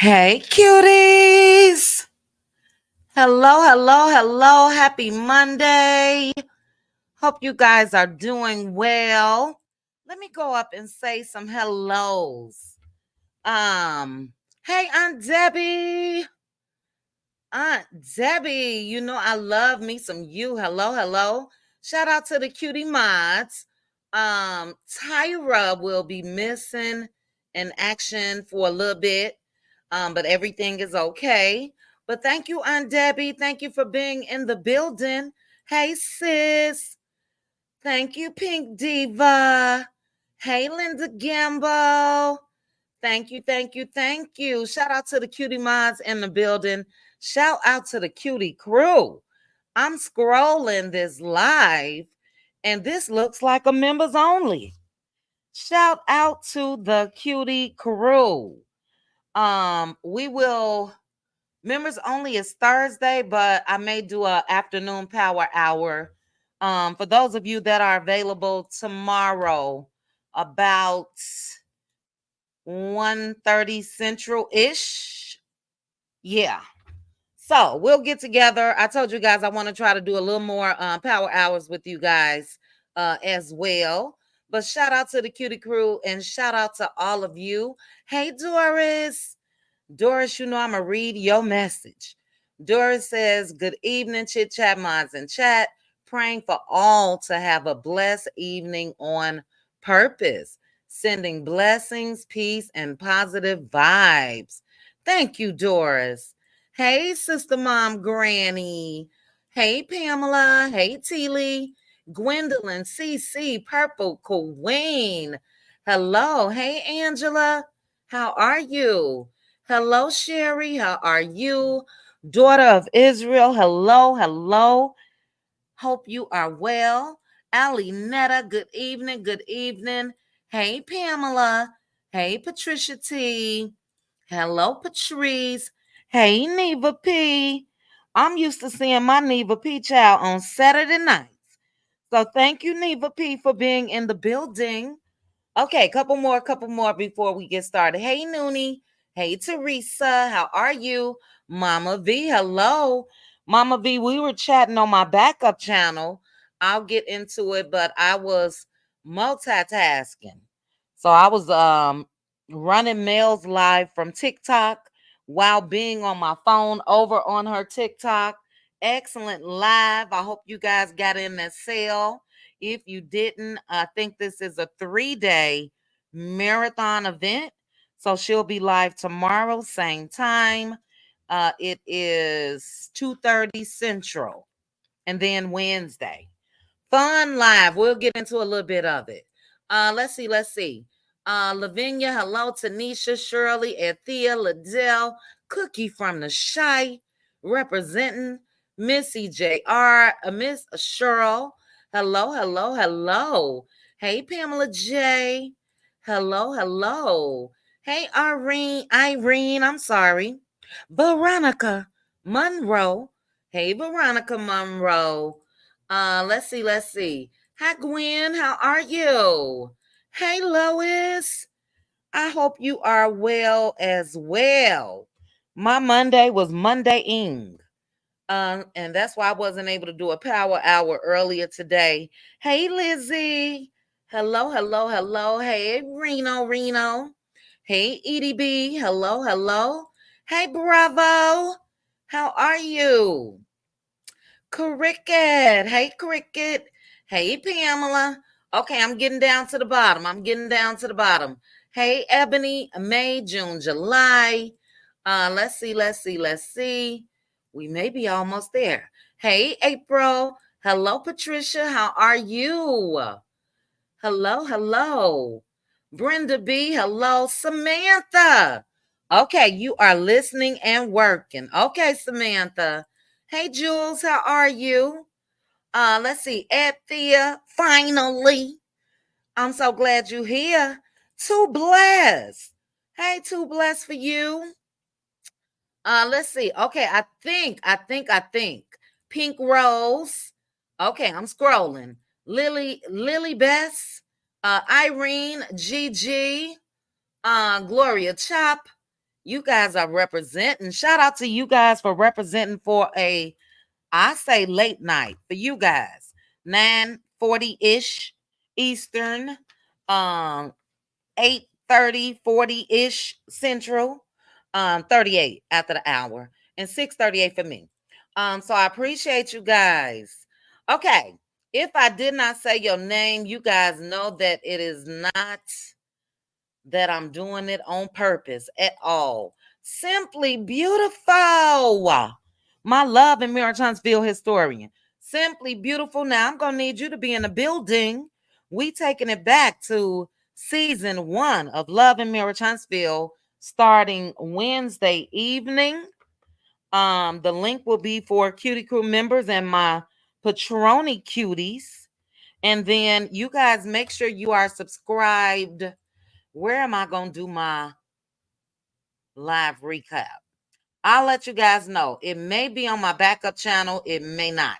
Hey, cuties. Hello, hello, hello. Happy Monday. Hope you guys are doing well. Let me go up and say some hellos. Hey, Aunt Debbie. Aunt Debbie, I love me some you. Hello, hello. Shout out to the cutie mods. Tyra will be missing in action for a little bit. But everything is okay. But thank you, Aunt Debbie. Thank you for being in the building. Hey, sis. Thank you, Pink Diva. Hey, Linda Gambo. Thank you, thank you, thank you. Shout out to the cutie mods in the building. Shout out to the cutie crew. I'm scrolling this live, and this looks like a members only. Shout out to the cutie crew. We will members only is Thursday, but I may do a afternoon power hour. For those of you that are available tomorrow, about 1:30 Central ish. Yeah. So we'll get together. I told you guys I want to try to do a little more power hours with you guys as well. But shout out to the cutie crew and shout out to all of you. Hey, Doris. Doris, I'm going to read your message. Doris says, good evening, Chit Chat Minds in Chat. Praying for all to have a blessed evening on purpose. Sending blessings, peace, and positive vibes. Thank you, Doris. Hey, Sister Mom Granny. Hey, Pamela. Hey, Teely. Gwendolyn, CC, Purple Queen. Hello. Hey, Angela. How are you? Hello, Sherry. How are you? Daughter of Israel. Hello, hello. Hope you are well. Ali Netta, good evening. Good evening. Hey, Pamela. Hey, Patricia T. Hello, Patrice. Hey, Neva P. I'm used to seeing my Neva P child on Saturday nights. So thank you, Neva P, for being in the building. Okay, couple more before we get started. Hey, Noonie. Hey, Teresa. How are you? Mama V, hello. Mama V, we were chatting on my backup channel. I'll get into it, but I was multitasking. So I was running mails live from TikTok while being on my phone over on her TikTok. Excellent live. I hope you guys got in that sale. If you didn't, I think this is a 3-day marathon event. So she'll be live tomorrow, same time. It is 2:30 Central. And then Wednesday. Fun live. We'll get into a little bit of it. Let's see. Lavinia, hello, Tanisha, Shirley, Ethia, Liddell, Cookie from the Shy, representing Missy JR, Miss Cheryl. Hello, hello, hello. Hey, Pamela J. Hello, hello. Hey, Irene, I'm sorry. Veronica Monroe. Hey, Veronica Monroe. Let's see. Hi, Gwen. How are you? Hey, Lois. I hope you are well as well. My Monday was Monday-ing. And that's why I wasn't able to do a power hour earlier today. Hey, Lizzie. Hello, hello, hello. Hey, Reno. Hey, Edie B. Hello, hello. Hey, Bravo. How are you? Cricket. Hey, Cricket. Hey, Pamela. Okay, I'm getting down to the bottom. Hey, Ebony, May, June, July. Let's see. We may be almost there. Hey, April. Hello, Patricia. How are you? Hello, hello. Brenda B. Hello, Samantha. Okay, you are listening and working. Okay, Samantha. Hey, Jules, how are you? Let's see. Thea, finally. I'm so glad you're here. Too blessed. Hey, too blessed for you. Let's see. Okay, I think. Pink Rose. Okay, I'm scrolling. Lily Bess, Irene, Gigi, Gloria Chop, You guys are representing. Shout out to you guys for representing for I say late night for you guys. 9:40-ish Eastern, 8:30, 40-ish Central, 38 after the hour, and 6:38 for me. So I appreciate you guys. Okay. If I did not say your name, you guys know that it is not that I'm doing it on purpose at all. Simply beautiful. My love and Mary Huntsville historian. Simply beautiful. Now I'm gonna need you to be in the building. We taking it back to season 1 of Love and Mary Huntsville starting Wednesday evening. The link will be for Cutie Crew members and my Patroni Cuties. And then you guys make sure you are subscribed. Where am I going to do my live recap? I'll let you guys know. It may be on my backup channel. It may not.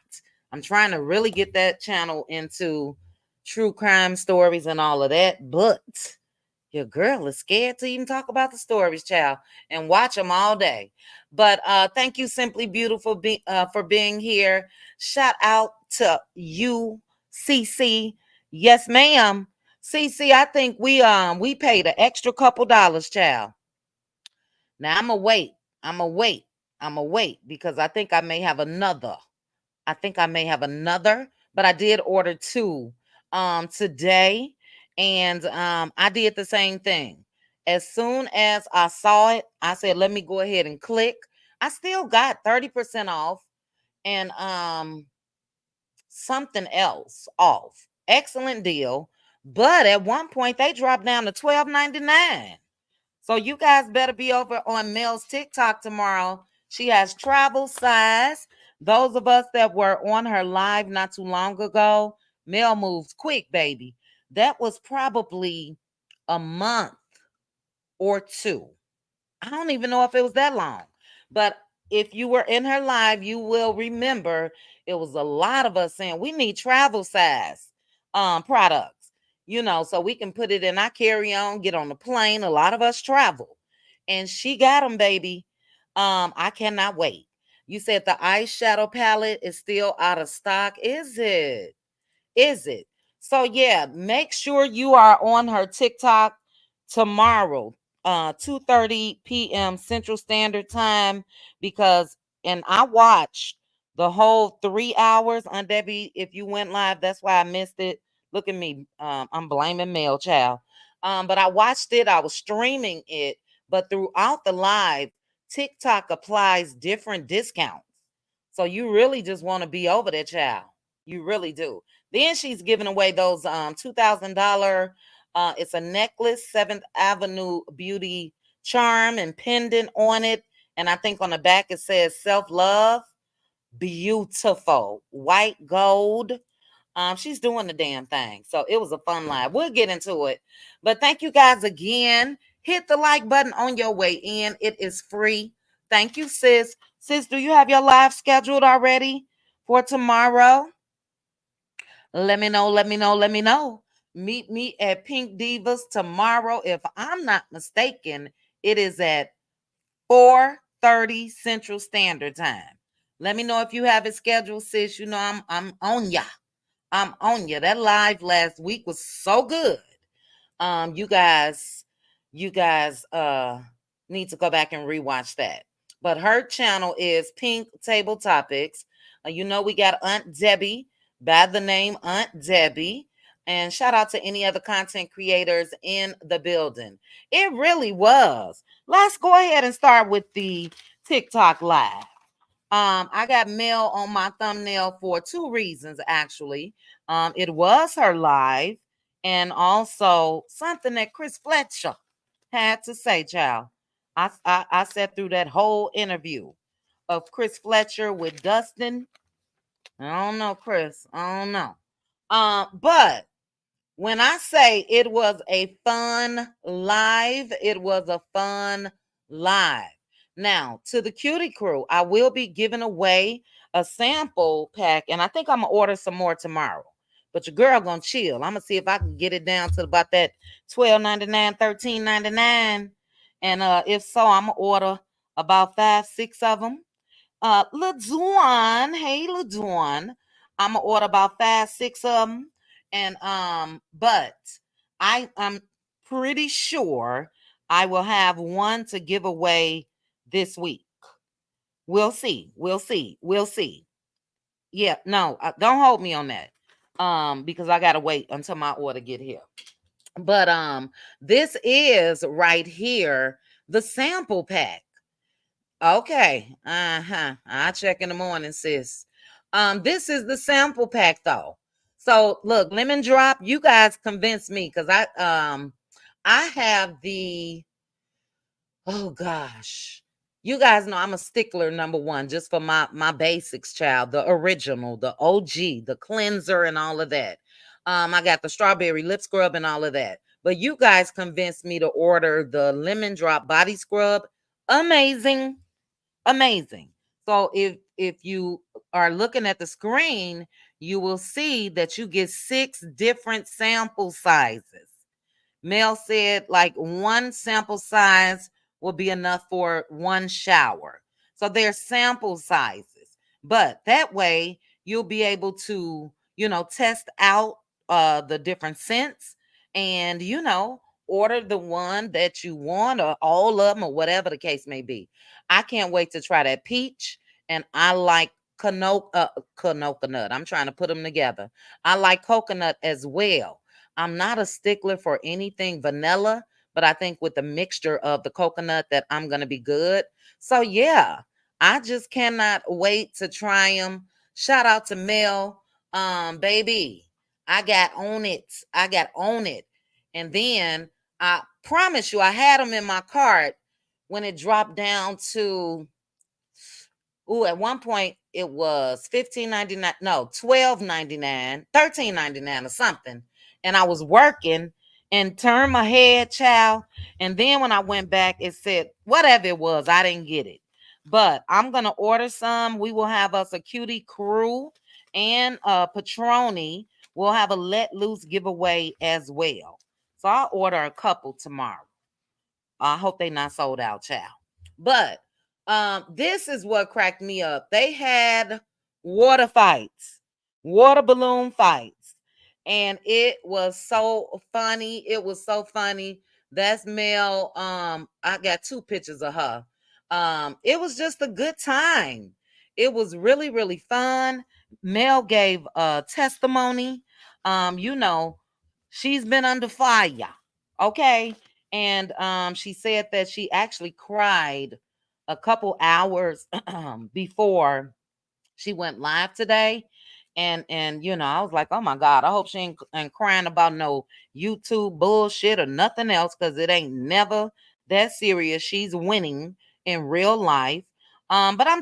I'm trying to really get that channel into true crime stories and all of that. But your girl is scared to even talk about the stories, child, and watch them all day. But thank you, Simply Beautiful, for being here. Shout out to you, CC. Yes, ma'am. CC, I think we paid an extra couple dollars, child. Now I'm gonna wait. I'm gonna wait. I'm gonna wait because I think I may have another. But I did order 2 today, and I did the same thing. As soon as I saw it, I said, let me go ahead and click. I still got 30% off and something else off. Excellent deal. But at one point they dropped down to $12.99. So you guys better be over on Mel's TikTok tomorrow. She has travel size. Those of us that were on her live not too long ago, Mel moves quick, baby. That was probably a month or 2. I don't even know if it was that long. But if you were in her live, you will remember it was a lot of us saying we need travel size products, so we can put it in our carry-on, get on the plane. A lot of us travel. And she got them, baby. I cannot wait. You said the eyeshadow palette is still out of stock. Is it? Is it? So yeah, make sure you are on her TikTok tomorrow, 2:30 p.m. Central Standard Time, because and I watched the whole 3 hours on Debbie. If you went live, that's why I missed it. Look at me. I'm blaming Mel Child. But I watched it, I was streaming it, but throughout the live, TikTok applies different discounts. So you really just want to be over there, child. You really do. Then she's giving away those $2,000. It's a necklace, 7th Avenue Beauty charm and pendant on it. And I think on the back it says self-love. Beautiful. White gold. She's doing the damn thing. So it was a fun live. We'll get into it. But thank you guys again. Hit the like button on your way in. It is free. Thank you, sis. Sis, do you have your live scheduled already for tomorrow? Let me know, let me know, let me know. Meet me at Pink Divas tomorrow. If I'm not mistaken, it is at 4:30 Central Standard Time. Let me know if you have it scheduled, sis. You know I'm on ya. I'm on ya. That live last week was so good. You guys need to go back and rewatch that. But her channel is Pink Table Topics. We got Aunt Debbie by the name Aunt Debbie. And shout out to any other content creators in the building. It really was. Let's go ahead and start with the TikTok live. I got Mel on my thumbnail for 2 reasons, actually. It was her live, and also something that Chris Fletcher had to say, child. I sat through that whole interview of Chris Fletcher with Dustin. I don't know, Chris. I don't know. But when I say it was a fun live, it was a fun live. Now, to the Cutie Crew, I will be giving away a sample pack, and I think I'm gonna order some more tomorrow. But your girl gonna chill. I'm gonna see if I can get it down to about that $12.99, $13.99, And if so, I'm gonna order about 5, 6 of them. LaDawn, hey LaDawn, I'm gonna order about 5, 6 of them. And but I'm pretty sure I will have one to give away this week. We'll see. We'll see. We'll see. Yeah, no, don't hold me on that. Because I gotta wait until my order get here. But this is right here the sample pack. Okay. Uh-huh. I'll check in the morning, sis. This is the sample pack though. So look, lemon drop, you guys convinced me because I have the oh gosh. You guys know I'm a stickler number one just for my basics, child. The original, the OG, the cleanser and all of that. I got the strawberry lip scrub and all of that. But you guys convinced me to order the lemon drop body scrub. Amazing. Amazing. So if you are looking at the screen, you will see that you get 6 different sample sizes. Mel said like one sample size will be enough for one shower. So they're sample sizes. But that way you'll be able to, test out the different scents and, order the one that you want or all of them or whatever the case may be. I can't wait to try that peach and I like coconut. I'm trying to put them together. I like coconut as well. I'm not a stickler for anything vanilla, but I think with the mixture of the coconut that I'm going to be good. So yeah, I just cannot wait to try them. Shout out to Mel. Baby, I got on it. I got on it. And then I promise you I had them in my cart when it dropped down to at one point it was 15.99, no, 12.99, 13.99 or something. And I was working and turned my head, child. And then when I went back, it said whatever it was, I didn't get it. But I'm gonna order some. We will have us a cutie crew and Patroni. We'll have a let loose giveaway as well. So I'll order a couple tomorrow. I hope they not sold out, child. But this is what cracked me up. They had water fights, water balloon fights, and it was so funny. It was so funny. That's Mel. I got 2 pictures of her. It was just a good time. It was really, really fun. Mel gave a testimony. She's been under fire. Okay. And she said that she actually cried a couple hours before she went live today. And I was like, oh my God, I hope she ain't crying about no YouTube bullshit or nothing else, because it ain't never that serious. She's winning in real life. But I'm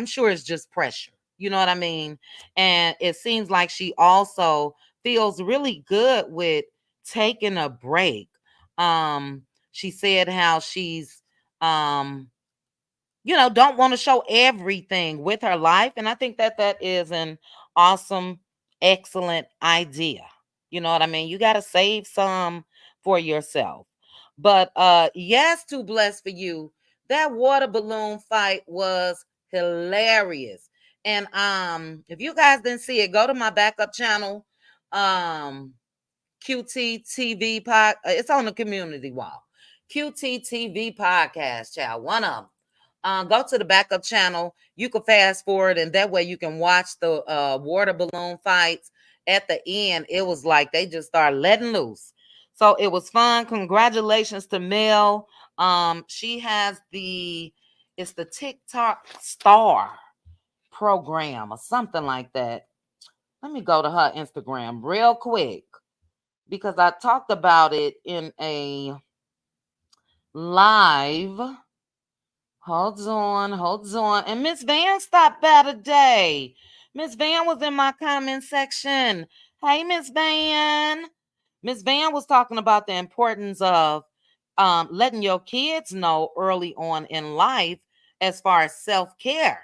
sure it's just pressure. You know what I mean? And it seems like she also feels really good with taking a break. She said how she's don't want to show everything with her life. And I think that that is an awesome, excellent idea. You know what I mean? You got to save some for yourself. But yes, too blessed for you. That water balloon fight was hilarious. And if you guys didn't see it, go to my backup channel. QT TV pod. It's on the community wall. QT TV podcast, child. One of them. Go to the backup channel. You can fast forward, and that way you can watch the water balloon fights. At the end, it was like they just started letting loose. So it was fun. Congratulations to Mel. She has it's the TikTok star program or something like that. Let me go to her Instagram real quick, because I talked about it in a live. Hold on. And Miss Van stopped by today. Miss Van was in my comment section. Hey, Miss Van. Miss Van was talking about the importance of letting your kids know early on in life as far as self-care.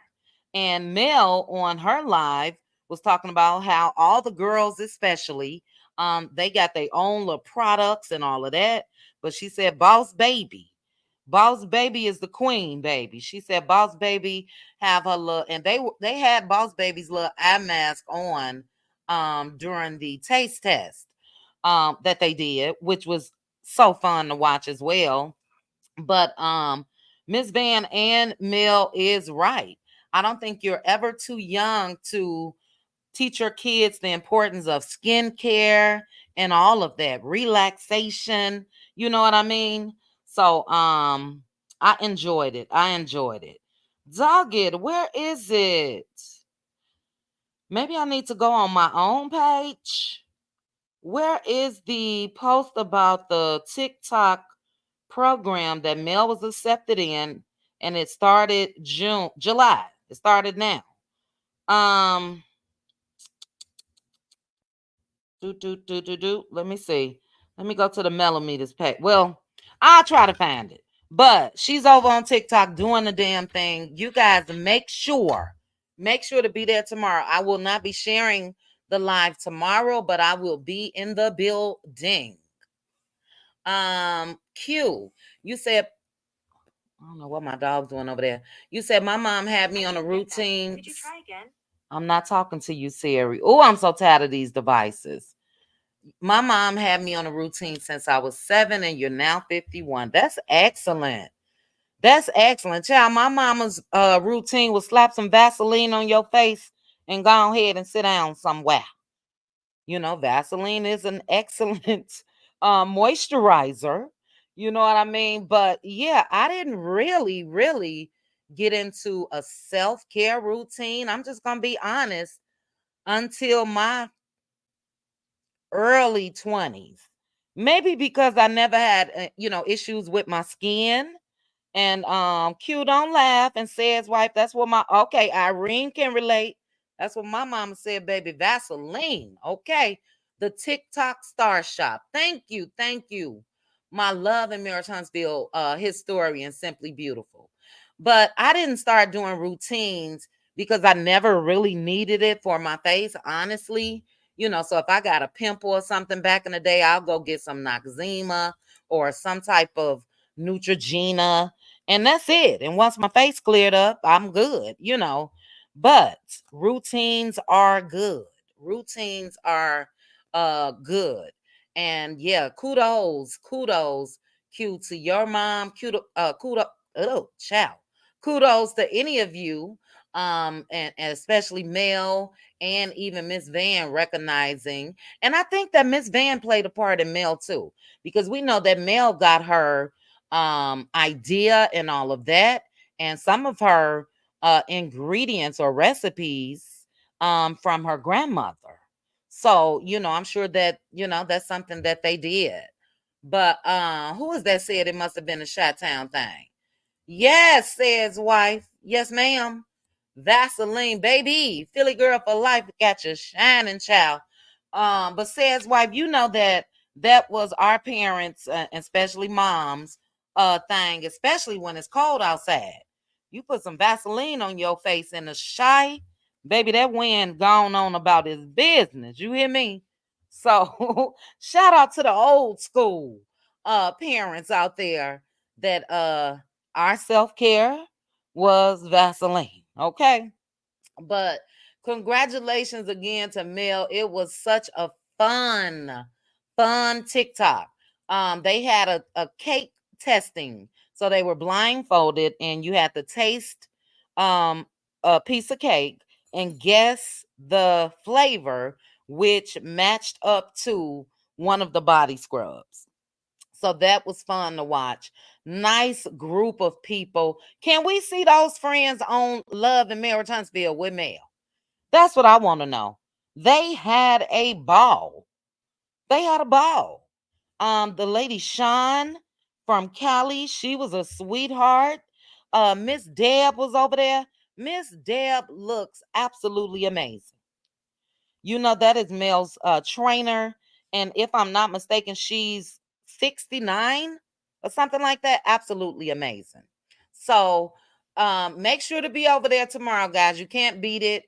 And Mel on her live was talking about how all the girls, especially, they got their own little products and all of that. But she said, Boss Baby, Boss Baby is the queen, baby. She said Boss Baby have her little, and they had Boss Baby's little eye mask on during the taste test that they did, which was so fun to watch as well. But Miss Van and Mel is right. I don't think you're ever too young to teach your kids the importance of skincare and all of that relaxation. You know what I mean? So I enjoyed it. I enjoyed it. Dog it, where is it? Maybe I need to go on my own page. Where is the post about the TikTok program that Mel was accepted in, and it started July. It started now. Um, Let me see. Let me go to the Melometers page. Well, I'll try to find it. But she's over on TikTok doing the damn thing. You guys make sure to be there tomorrow. I will not be sharing the live tomorrow, but I will be in the building. Q, you said, I don't know what my dog's doing over there. You said my mom had me on a routine. Did you try again? I'm not talking to you, Siri. Oh, I'm so tired of these devices. My mom had me on a routine since I was 7, and you're now 51. That's excellent. That's excellent, child. My mama's routine was slap some Vaseline on your face and go ahead and sit down somewhere. You know, Vaseline is an excellent moisturizer. You know what I mean? But yeah, I didn't really get into a self care routine. I'm just going to be honest, until my early 20s. Maybe because I never had, issues with my skin. And Q don't laugh and says, wife, that's what my okay, Irene can relate. That's what my mama said, baby. Vaseline. Okay. The TikTok Star Shop. Thank you. Thank you. My love and Marriage Huntsville historian, Simply Beautiful. But I didn't start doing routines because I never really needed it for my face, honestly. So if I got a pimple or something back in the day, I'll go get some Noxzema or some type of Neutrogena, and that's it. And once my face cleared up, I'm good. But routines are good. Routines are good. And yeah, kudos Q to your mom, kudos to any of you, and especially Mel and even Miss Van recognizing. And I think that Miss Van played a part in Mel too, because we know that Mel got her idea and all of that, and some of her ingredients or recipes from her grandmother. So I'm sure that that's something that they did. But who is that said it must have been a Chi-Town thing? Yes, says wife. Yes, ma'am. Vaseline, baby. Philly girl for life. Got your shining child. But says wife, you know that was our parents, especially moms, thing, especially when it's cold outside. You put some Vaseline on your face in the shy, baby, that wind gone on about his business. You hear me? So shout out to the old school parents out there that our self-care was Vaseline. Okay. But congratulations again to Mel. It was such a fun TikTok. They had a cake testing. So they were blindfolded and you had to taste a piece of cake and guess the flavor, which matched up to one of the body scrubs. So that was fun to watch. Nice group of people. Can we see those friends on Love and Marriage Huntsville with Mel? That's what I want to know. They had a ball. They had a ball. The lady Sean from Cali, she was a sweetheart. Miss Deb was over there. Miss Deb looks absolutely amazing. That is Mel's trainer. And if I'm not mistaken, she's 69 or something like that. Absolutely amazing. So make sure to be over there tomorrow, guys. You can't beat it.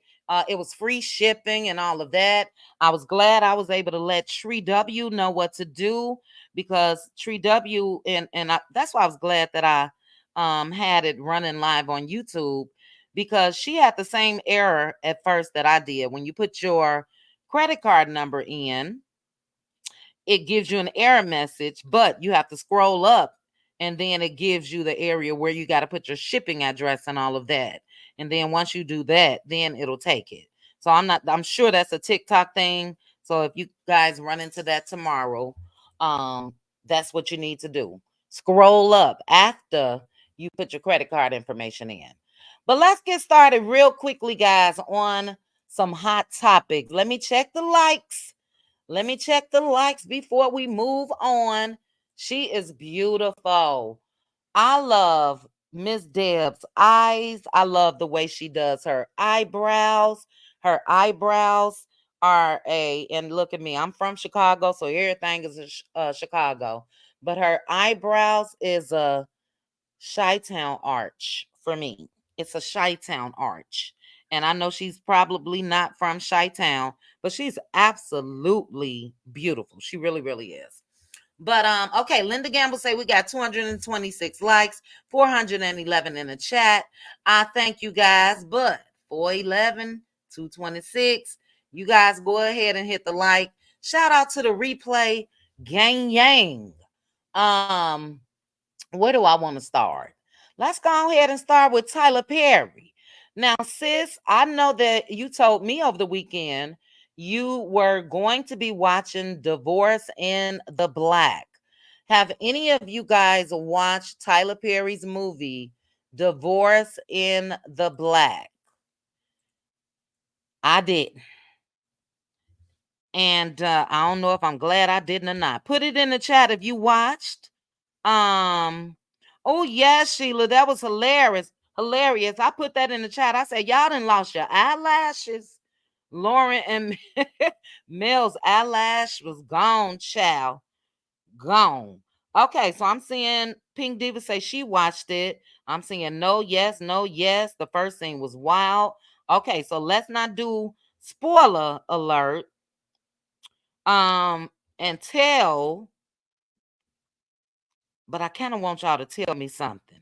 It was free shipping and all of that. I was glad I was able to let Tree W know what to do, because Tree W that's why I was glad that I had it running live on YouTube, because she had the same error at first that I did. When you put your credit card number in, it gives you an error message, but you have to scroll up and then it gives you the area where you got to put your shipping address and all of that. And then once you do that, then it'll take it. So I'm sure that's a TikTok thing. So if you guys run into that tomorrow, that's what you need to do. Scroll up after you put your credit card information in. But let's get started real quickly, guys, on some hot topics. Let me check the likes. Let me check the likes before we move on. She is beautiful. I love Miss Deb's eyes. I love the way she does her eyebrows. Her eyebrows and look at me, I'm from Chicago, so everything is Chicago. But her eyebrows is a Chi-Town arch for me. It's a Chi-Town arch. And I know she's probably not from Chi-Town, but she's absolutely beautiful. She really, really is. But okay, Linda Gamble say we got 226 likes, 411 in the chat. I thank you guys, but 411, 226. You guys go ahead and hit the like. Shout out to the replay gang yang. Um where do I want to start? Let's go ahead and start with Tyler Perry. Now, sis, I know that you told me over the weekend you were going to be watching Divorce in the Black. Have any of you guys watched Tyler Perry's movie, Divorce in the Black? I did. And I don't know if I'm glad I didn't or not. Put it in the chat if you watched. Oh yes, Sheila, that was hilarious. Hilarious. I put that in the chat. I said, y'all done lost your eyelashes. Lauren and Mel's eyelash was gone, child. Gone. Okay, so I'm seeing Pink Diva say she watched it. I'm seeing no, yes, no, yes. The first scene was wild. Okay, so let's not do spoiler alert. And tell, but I kind of want y'all to tell me something.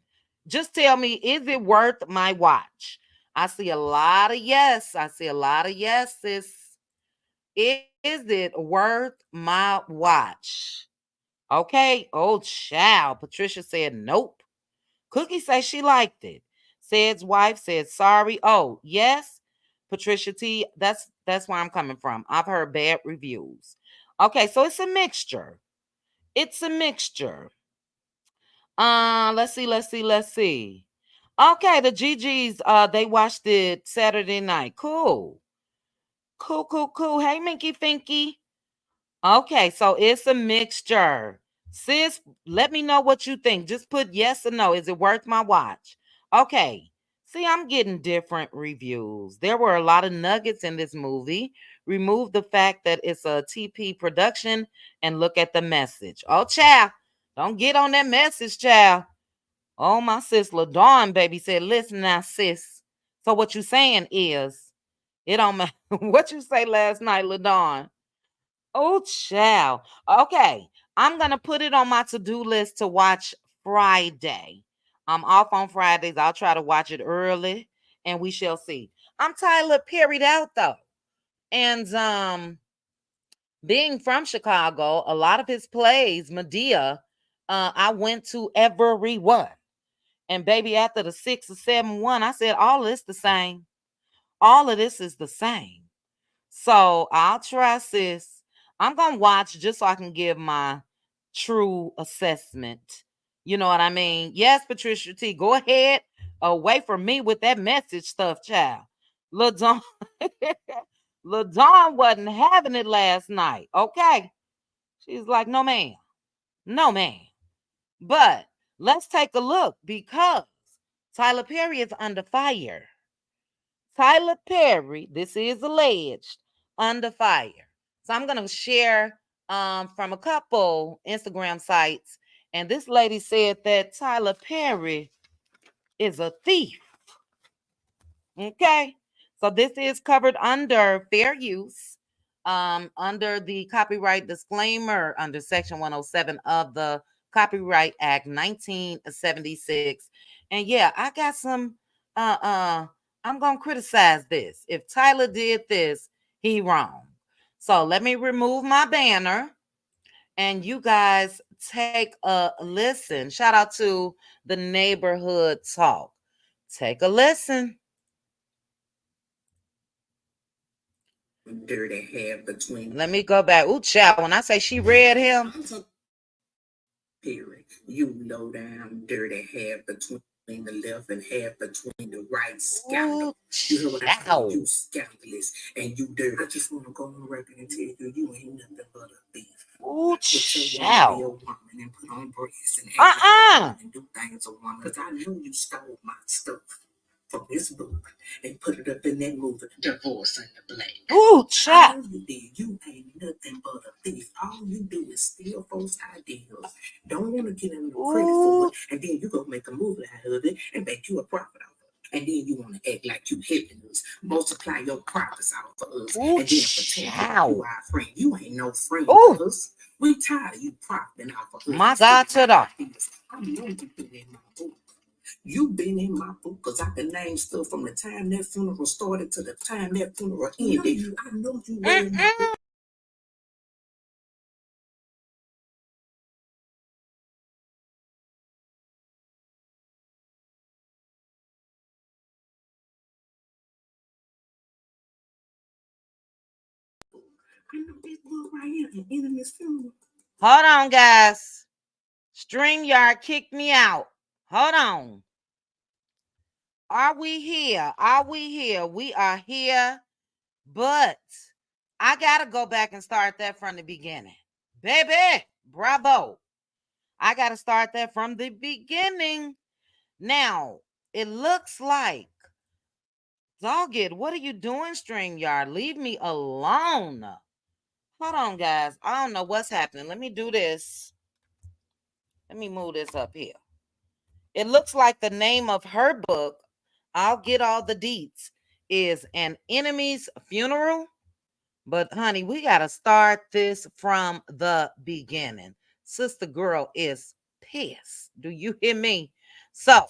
Just tell me, is it worth my watch? I see a lot of yes. I see a lot of yeses. Is it worth my watch? Okay. Oh, child. Patricia said nope. Cookie says she liked it. Said's wife said sorry. Oh, yes. Patricia T, that's where I'm coming from. I've heard bad reviews. Okay, so it's a mixture. It's a mixture. Let's see. Okay, the GGs, they watched it Saturday night. Cool. Cool. Hey, Minky Finky. Okay, so it's a mixture. Sis, let me know what you think. Just put yes or no. Is it worth my watch? Okay. See, I'm getting different reviews. There were a lot of nuggets in this movie. Remove the fact that it's a TP production and look at the message. Oh, child. Don't get on that message, child. Oh, my sis LaDawn, baby, said, listen now, sis. So what you saying is, it don't matter what you say last night, LaDawn. Oh, child. Okay, I'm going to put it on my to-do list to watch Friday. I'm off on Fridays. I'll try to watch it early, and we shall see. I'm Tyler Perry'd out, though. And being from Chicago, a lot of his plays, Medea, I went to every one. And baby, after the 6 or 7 one, I said, all of this the same. All of this is the same. So I'll try, sis. I'm going to watch just so I can give my true assessment. You know what I mean? Yes, Patricia T, go ahead. Away from me with that message stuff, child. LaDawn, LaDawn wasn't having it last night. Okay. She's like, no, ma'am. No, ma'am. But let's take a look, because Tyler Perry is under fire. Tyler Perry, this is alleged, under fire. So I'm going to share from a couple Instagram sites. And this lady said that Tyler Perry is a thief. Okay. So this is covered under fair use, under the copyright disclaimer under Section 107 of the Copyright Act 1976. And yeah, I got some I'm gonna criticize this. If Tyler did this, he wrong. So let me remove my banner and you guys take a listen. Shout out to the neighborhood talk. Take a listen. Dirty hair between. Let me go back. Ooh, child. When I say she read him. Period. You low down, dirty hair between the left and hair between the right. Scandal. You heard what I said? You scandalous and you dirty. I just want to go on the record and tell you, you ain't nothing but a thief. Ooh, child. Be a woman and put on breasts and and do things a woman. Because I knew you stole my stuff from this book and put it up in that movie, Divorce in the Black. Ooh, child. You did. You ain't nothing but a thief. All you do is steal folks' ideals. Don't want to get in the credit for it, and then you go make a movie out of it and make you a profit out of it. And then you want to act like you helping us, multiply your profits out for us, and then pretend that you our friend. You ain't no friend of us. We tired of you profiting out for us. My God, to the. I know you been in my book. You been in my book because I can name stuff from the time that funeral started to the time that funeral ended. I know you read my book. I know this book right here, an enemy's funeral. Hold on, guys. StreamYard kicked me out. Hold on. Are we here? Are we here? We are here, but I gotta go back and start that from the beginning. Baby, bravo. I gotta start that from the beginning. Now, it looks like, dog it, what are you doing, StreamYard? Leave me alone. Hold on, guys. I don't know what's happening. Let me do this. Let me move this up here. It looks like the name of her book, I'll get all the deets, is An Enemy's Funeral. But honey, we got to start this from the beginning. Sister girl is pissed. Do you hear me? So,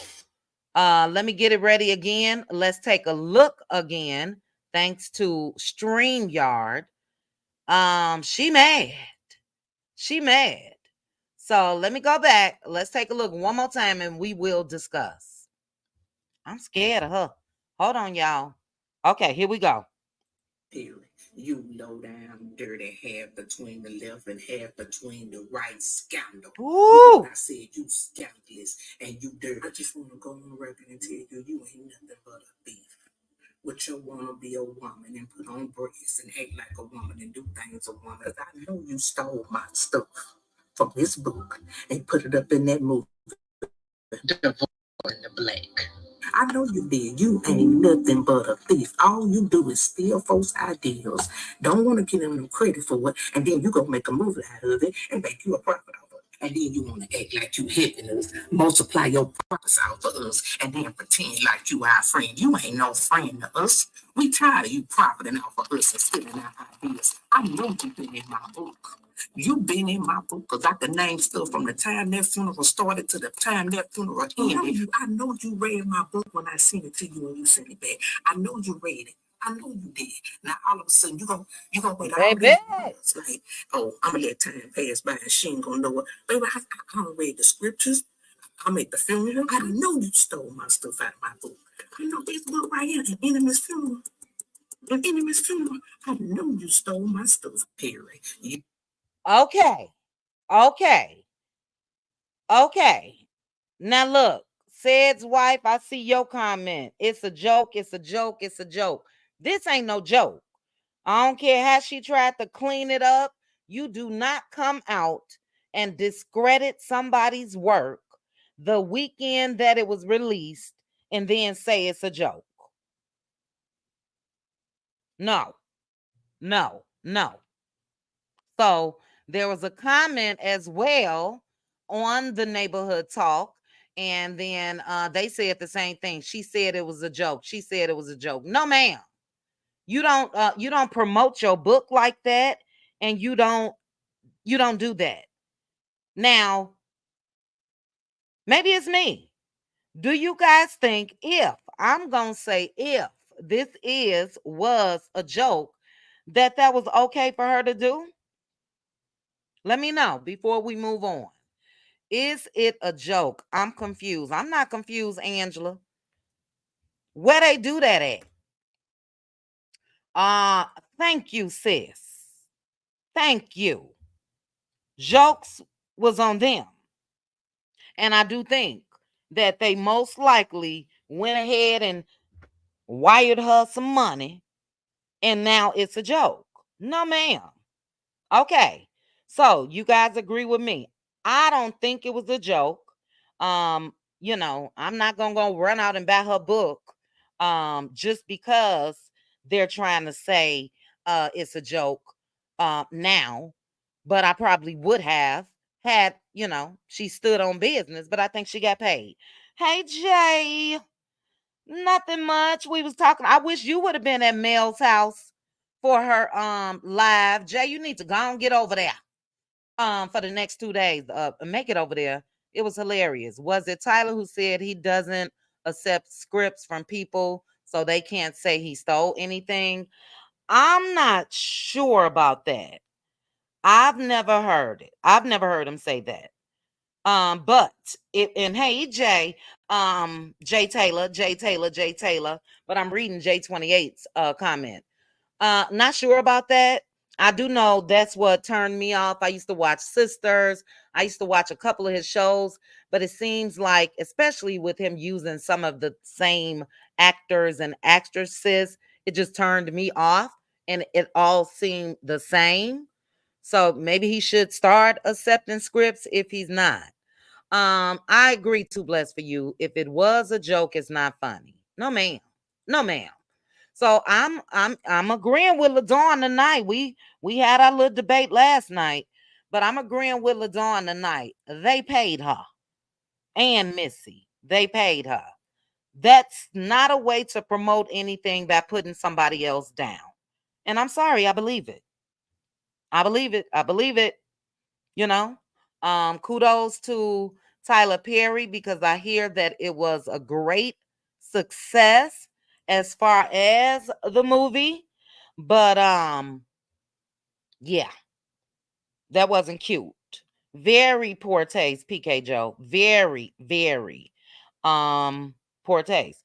let me get it ready again. Let's take a look again. Thanks to StreamYard. She mad. She mad. So let me go back. Let's take a look one more time and we will discuss. I'm scared of her. Hold on, y'all. Okay, here we go. You low down, dirty hair between the left and hair between the right. Scandal. Ooh. I said you scandalous and you dirty. I just want to go on record and tell you, you ain't nothing but a thief. What you want to be a woman and put on breasts and act like a woman and do things a woman. Because I know you stole my stuff from this book and put it up in that movie, Divorce in the Black. I know you did. You ain't nothing but a thief. All you do is steal folks' ideals. Don't want to give them no credit for it, and then you go make a movie out of it and make you a profit out of it. And then you want to act like you helping us, multiply your profits out for us, and then pretend like you our friend. You ain't no friend to us. We tired of you profiting out for us and stealing our ideas. I know you've been in my book. You've been in my book because I can name stuff from the time that funeral started to the time that funeral ended. I know you read my book when I sent it to you and you sent it back. I know you read it. I know you did. Now all of a sudden you gonna wait all these months, like, oh, I'm gonna let time pass by and she ain't gonna know what. Baby, I don't read the scriptures. I'm at the funeral. I know you stole my stuff out of my book. I know this book right here, An Enemy's Funeral. An Enemy's Funeral. I know you stole my stuff, Perry. Okay. Okay. Okay. Now look, Said's wife, I see your comment. It's a joke. It's a joke. It's a joke. This ain't no joke. I don't care how she tried to clean it up. You do not come out and discredit somebody's work the weekend that it was released and then say it's a joke. No, no, no. So there was a comment as well on the neighborhood talk. And then they said the same thing. She said it was a joke. She said it was a joke. No, ma'am. You don't promote your book like that, and you don't do that. Now, maybe it's me. Do you guys think, if I'm going to say, if this was a joke, that was okay for her to do? Let me know before we move on. Is it a joke? I'm confused. I'm not confused, Angela. Where they do that at? Uh, Thank you, sis. Thank you. Jokes was on them. And I do think that they most likely went ahead and wired her some money, and now it's a joke. No, ma'am. Okay. So you guys agree with me. I don't think it was a joke. I'm not gonna go run out and buy her book just because they're trying to say it's a joke now. But I probably would have had, she stood on business, but I think she got paid. Hey Jay, nothing much. We was talking. I wish you would have been at Mel's house for her live. Jay, you need to go and get over there for the next 2 days. Make it over there. It was hilarious. Was it Tyler who said he doesn't accept scripts from people so they can't say he stole anything? I'm not sure about that. I've never heard it. I've never heard him say that. But it, and hey Jay, Jay Taylor, but I'm reading J28's comment. Not sure about that. I do know that's what turned me off. I used to watch Sisters. I used to watch a couple of his shows, but it seems like, especially with him using some of the same actors and actresses, it just turned me off and it all seemed the same. So maybe he should start accepting scripts if he's not. I agree, too blessed for you. If it was a joke, it's not funny. No, ma'am. No, ma'am. So I'm agreeing with LaDawn tonight. We had our little debate last night, but I'm agreeing with LaDawn tonight. They paid her and Missy. They paid her. That's not a way to promote anything by putting somebody else down. And I'm sorry, I believe it. I believe it. I believe it. You know, kudos to Tyler Perry because I hear that it was a great success as far as the movie. But yeah, that wasn't cute. Very poor taste, PK Joe. Very, very poor taste.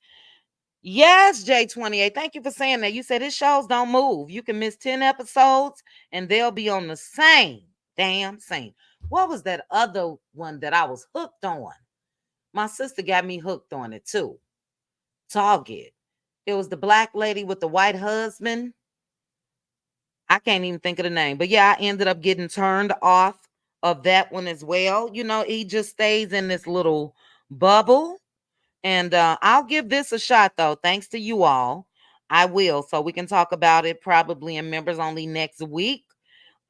Yes, J28. Thank you for saying that. You said his shows don't move. You can miss 10 episodes and they'll be on the same damn same. What was that other one that I was hooked on? My sister got me hooked on it too. Target. It was the black lady with the white husband. I can't even think of the name. But yeah, I ended up getting turned off of that one as well. He just stays in this little bubble. And I'll give this a shot though. Thanks to you all. I will. So we can talk about it probably in members only next week.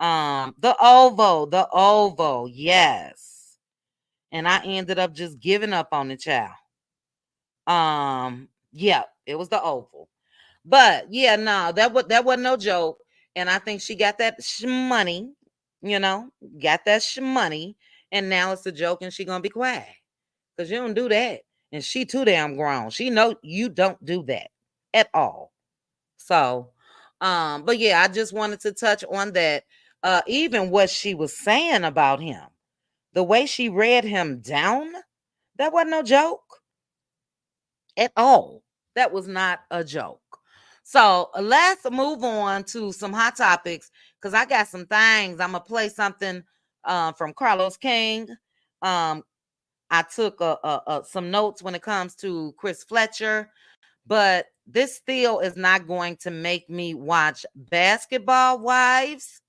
The Ovo, yes. And I ended up just giving up on the child. Yeah, it was the Oval. But yeah, no, that wasn't no joke. And I think she got that money, got that money, and now it's a joke, and she gonna be quiet because you don't do that, and she too damn grown. She know you don't do that at all. So, but yeah, I just wanted to touch on that. Even what she was saying about him, the way she read him down, that wasn't no joke at all. That was not a joke. So let's move on to some hot topics because I got some things. I'm gonna play something from Carlos King. I took some notes when it comes to Chris Fletcher, but this still is not going to make me watch Basketball Wives.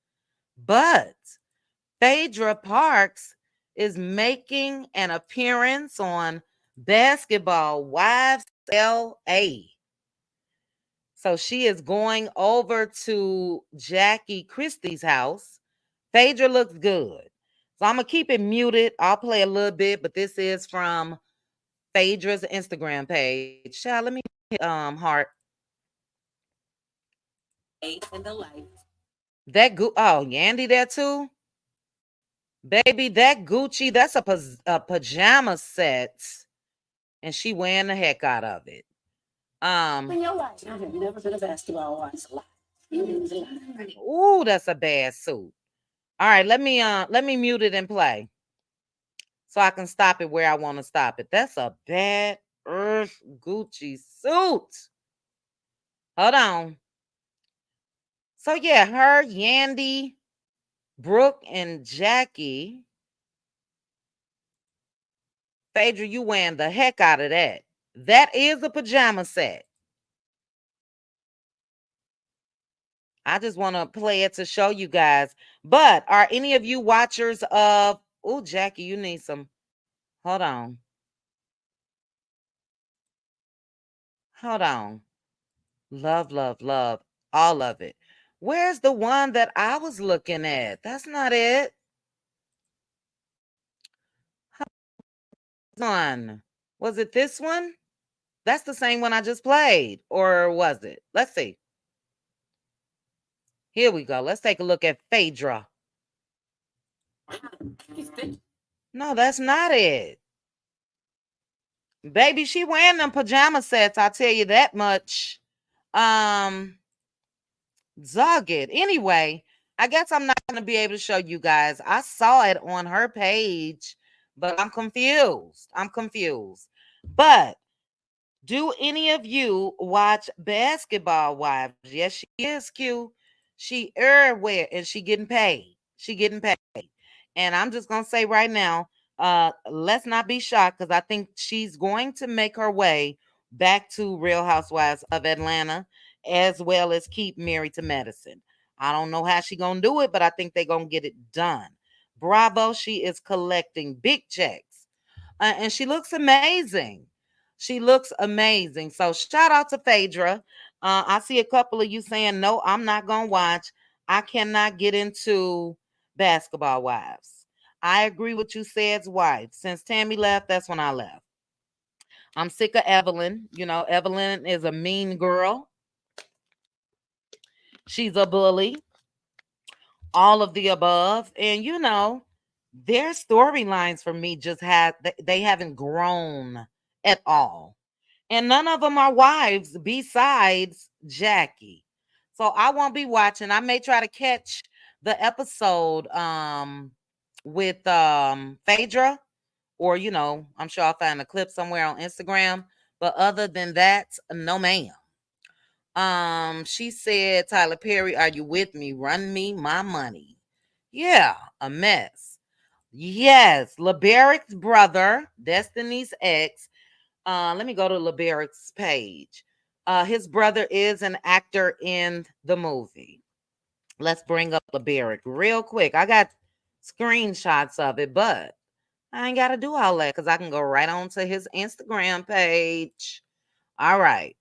But Phaedra Parks is making an appearance on Basketball Wives LA. So she is going over to Jackie Christie's house. Phaedra looks good. So I'm going to keep it muted. I'll play a little bit, but this is from Phaedra's Instagram page. Child, let me heart. That oh, Yandy there too? Baby, that Gucci, that's a pajama set. And she wearing the heck out of it. In your life, I have never been a basketball wife. Ooh, that's a bad suit. All right, let me mute it and play. So I can stop it where I want to stop it. That's a bad Earth Gucci suit. Hold on. So yeah, her, Yandy, Brooke, and Jackie. Phaedra, you wearing the heck out of that. That is a pajama set. I just want to play it to show you guys. But are any of you watchers of... Oh, Jackie, you need some... Hold on. Hold on. Love, love, love. All of it. Where's the one that I was looking at? That's not it. One. Was it this one? That's the same one I just played. Or was it? Let's see. Here we go. Let's take a look at Phaedra. No, that's not it. Baby, she wearing them pajama sets, I'll tell you that much. Zug it. Anyway, I guess I'm not going to be able to show you guys. I saw it on her page, but I'm confused. But do any of you watch Basketball Wives? Yes, she is cute. She everywhere and she getting paid. And I'm just going to say right now, let's not be shocked because I think she's going to make her way back to Real Housewives of Atlanta as well as keep Married to Medicine. I don't know how she going to do it, but I think they're going to get it done. Bravo, she is collecting big checks. And she looks amazing. So shout out to Phaedra. I see a couple of you saying, no, I'm not going to watch. I cannot get into Basketball Wives. I agree with you, said's wife. Since Tammy left, that's when I left. I'm sick of Evelyn. You know, Evelyn is a mean girl. She's a bully. All of the above. And, you know, their storylines for me just they haven't grown at all. And none of them are wives besides Jackie. So I won't be watching. I may try to catch the episode with Phaedra, or you know, I'm sure I'll find a clip somewhere on Instagram. But other than that, no ma'am. She said, Tyler Perry, are you with me? Run me my money. Yeah, a mess. Yes, LeBarrick's brother, Destiny's ex. Let me go to LeBarrick's page. His brother is an actor in the movie. Let's bring up LeBarrick real quick. I got screenshots of it, but I ain't got to do all that because I can go right on to his Instagram page. All right.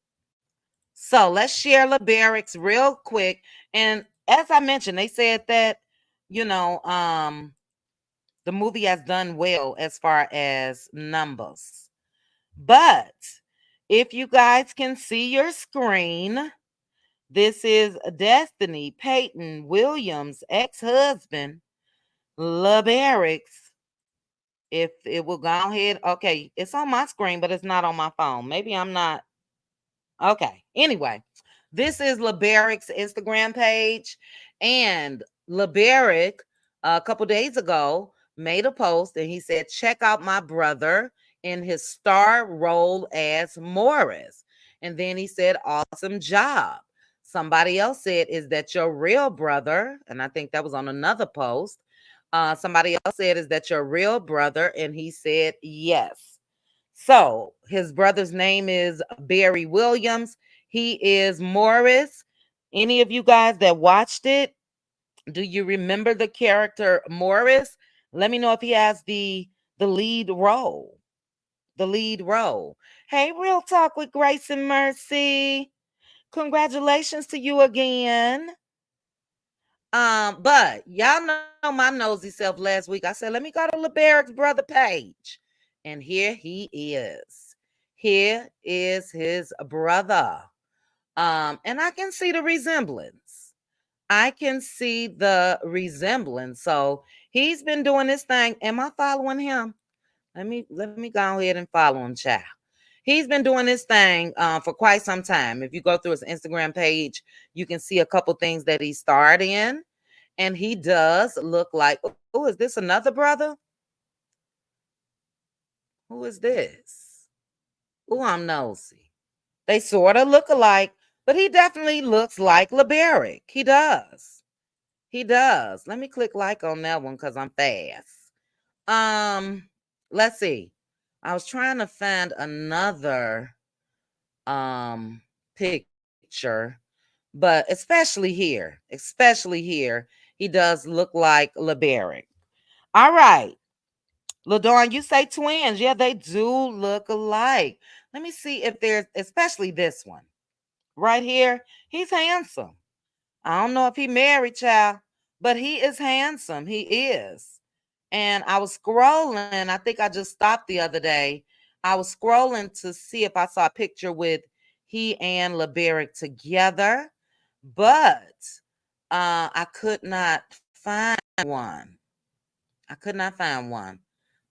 So let's share LeBarrick's real quick. And as I mentioned, they said that, you know, the movie has done well as far as numbers. But if you guys can see your screen, this is Destiny Peyton Williams' ex-husband, LeBarrick's. If it will go ahead, okay, it's on my screen, but it's not on my phone. Maybe I'm not. Okay. Anyway, this is LeBarrick's Instagram page, and LeBarrick a couple days ago made a post and he said, check out my brother in his star role as Morris. And then he said, awesome job. Somebody else said, is that your real brother? And I think that was on another post. Somebody else said, is that your real brother? And he said, yes. So his brother's name is Barry Williams. He is Morris. Any of you guys that watched it, do you remember the character Morris? Let me know if he has the lead role. The lead role. Hey, Real Talk with Grace and Mercy. Congratulations to you again. But y'all know my nosy self last week. I said, let me go to LeBarrick's brother page. And here he is. Here is his brother. And I can see the resemblance. I can see the resemblance. So he's been doing this thing. Am I following him? Let me go ahead and follow him, child. He's been doing this thing for quite some time. If you go through his Instagram page, you can see a couple things that he starred in, and he does look like. Oh, is this another brother? Who is this? Oh, I'm nosy. They sort of look alike, but he definitely looks like LeBaric. He does. He does. Let me click like on that one because I'm fast. Let's see. I was trying to find another picture, but especially here, he does look like LeBaric. All right. LaDawn, you say twins. Yeah, they do look alike. Let me see if there's, especially this one right here. He's handsome. I don't know if he married, child, but he is handsome. He is. And I was scrolling. I think I just stopped the other day. I was scrolling to see if I saw a picture with he and LeBaric together, but I could not find one. I could not find one.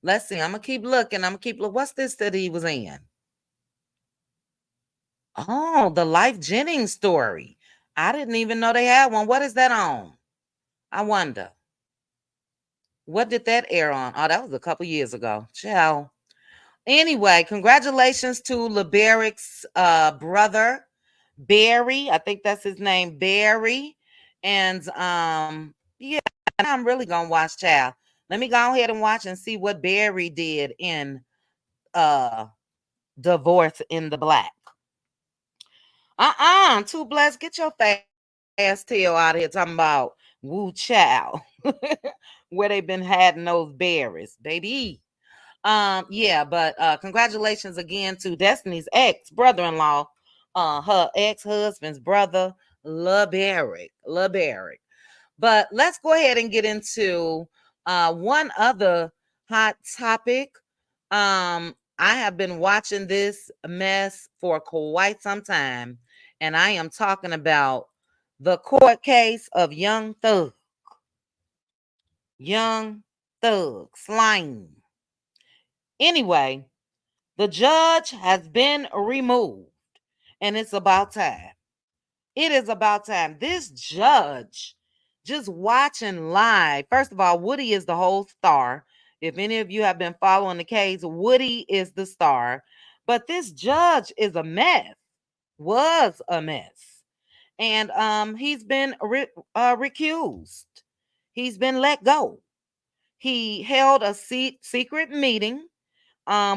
Let's see. I'm gonna keep looking. I'm gonna keep looking. What's this that he was in? Oh, the Life Jennings story. I didn't even know they had one. What is that on? I wonder. What did that air on? Oh, that was a couple years ago. Ciao. Anyway, congratulations to LeBaric's brother, Barry. I think that's his name, Barry. And yeah, I'm really gonna watch Child. Let me go ahead and watch and see what Barry did in uh Divorce in the Black. Too blessed. Get your fast tail out of here talking about woo child. Where they been having those berries, baby. Yeah, but congratulations again to Destiny's ex brother-in-law, her ex-husband's brother, LeBaric. LeBaric. But let's go ahead and get into one other hot topic. I have been watching this mess for quite some time, and I am talking about the court case of Young Thug. Young Thug, slime. Anyway, the judge has been removed, and it's about time. It is about time. This judge, just watching live. First of all, Woody is the whole star. If any of you have been following the case, Woody is the star. But this judge is a mess. Was a mess. And he's been recused. He's been let go. He held a secret meeting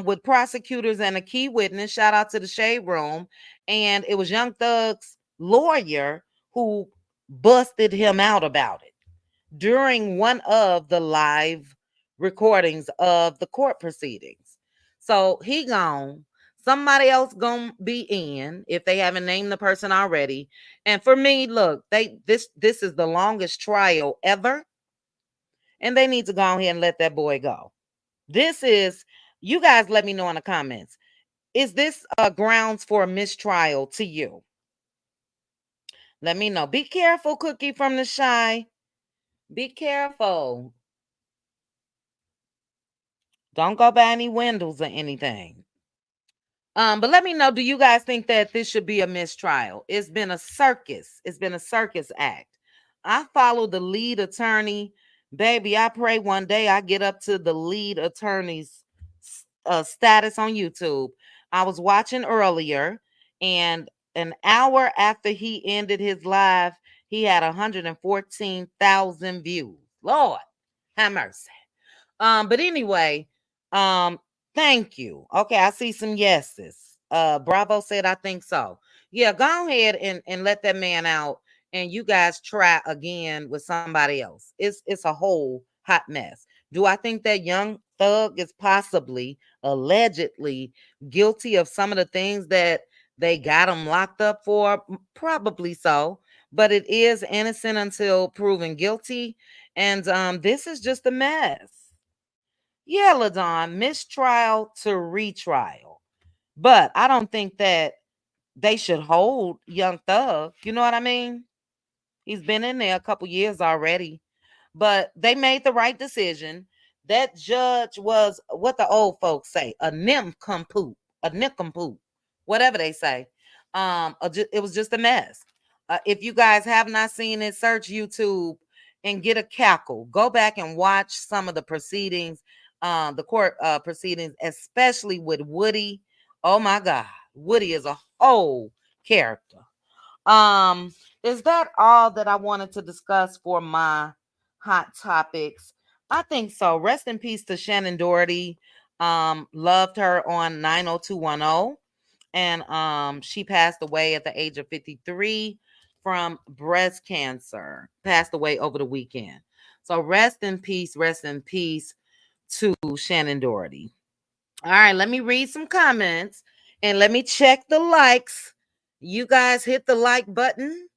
with prosecutors and a key witness. Shout out to the Shade Room. And it was Young Thug's lawyer who busted him out about it during one of the live recordings of the court proceedings. So he gone. Somebody else gonna be in if they haven't named the person already. And for me, look, this is the longest trial ever, and they need to go ahead and let that boy go. This is, you guys let me know in the comments. Is this grounds for a mistrial to you? Let me know. Be careful, Cookie from the Shy. Be careful. Don't go by any windows or anything. But let me know, do you guys think that this should be a mistrial? It's been a circus. It's been a circus act. I follow the lead attorney. Baby, I pray one day I get up to the lead attorney's status on YouTube. I was watching earlier, and an hour after he ended his live, he had 114,000 views. Lord, have mercy. But anyway, um, thank you. Okay, I see some yeses. Bravo said I think so. Yeah, go ahead and let that man out, and you guys try again with somebody else. It's a whole hot mess. Do I think that Young Thug is possibly, allegedly guilty of some of the things that they got him locked up for? Probably so, but it is innocent until proven guilty, and this is just a mess. Yeah, LaDon, mistrial to retrial. But I don't think that they should hold Young Thug. You know what I mean? He's been in there a couple years already, but they made the right decision. That judge was what the old folks say, a nincompoop, a nincompoop, whatever they say. It was just a mess. If you guys have not seen it, search YouTube and get a cackle. Go back and watch some of the proceedings, the court proceedings, especially with Woody. Oh my God, Woody is a whole character. Um, is that all that I wanted to discuss for my hot topics? I think so. Rest in peace to Shannon Doherty. Loved her on 90210. And she passed away at the age of 53 from breast cancer. Passed away over the weekend. So rest in peace to Shannon Doherty. All right, let me read some comments and let me check the likes. You guys hit the like button.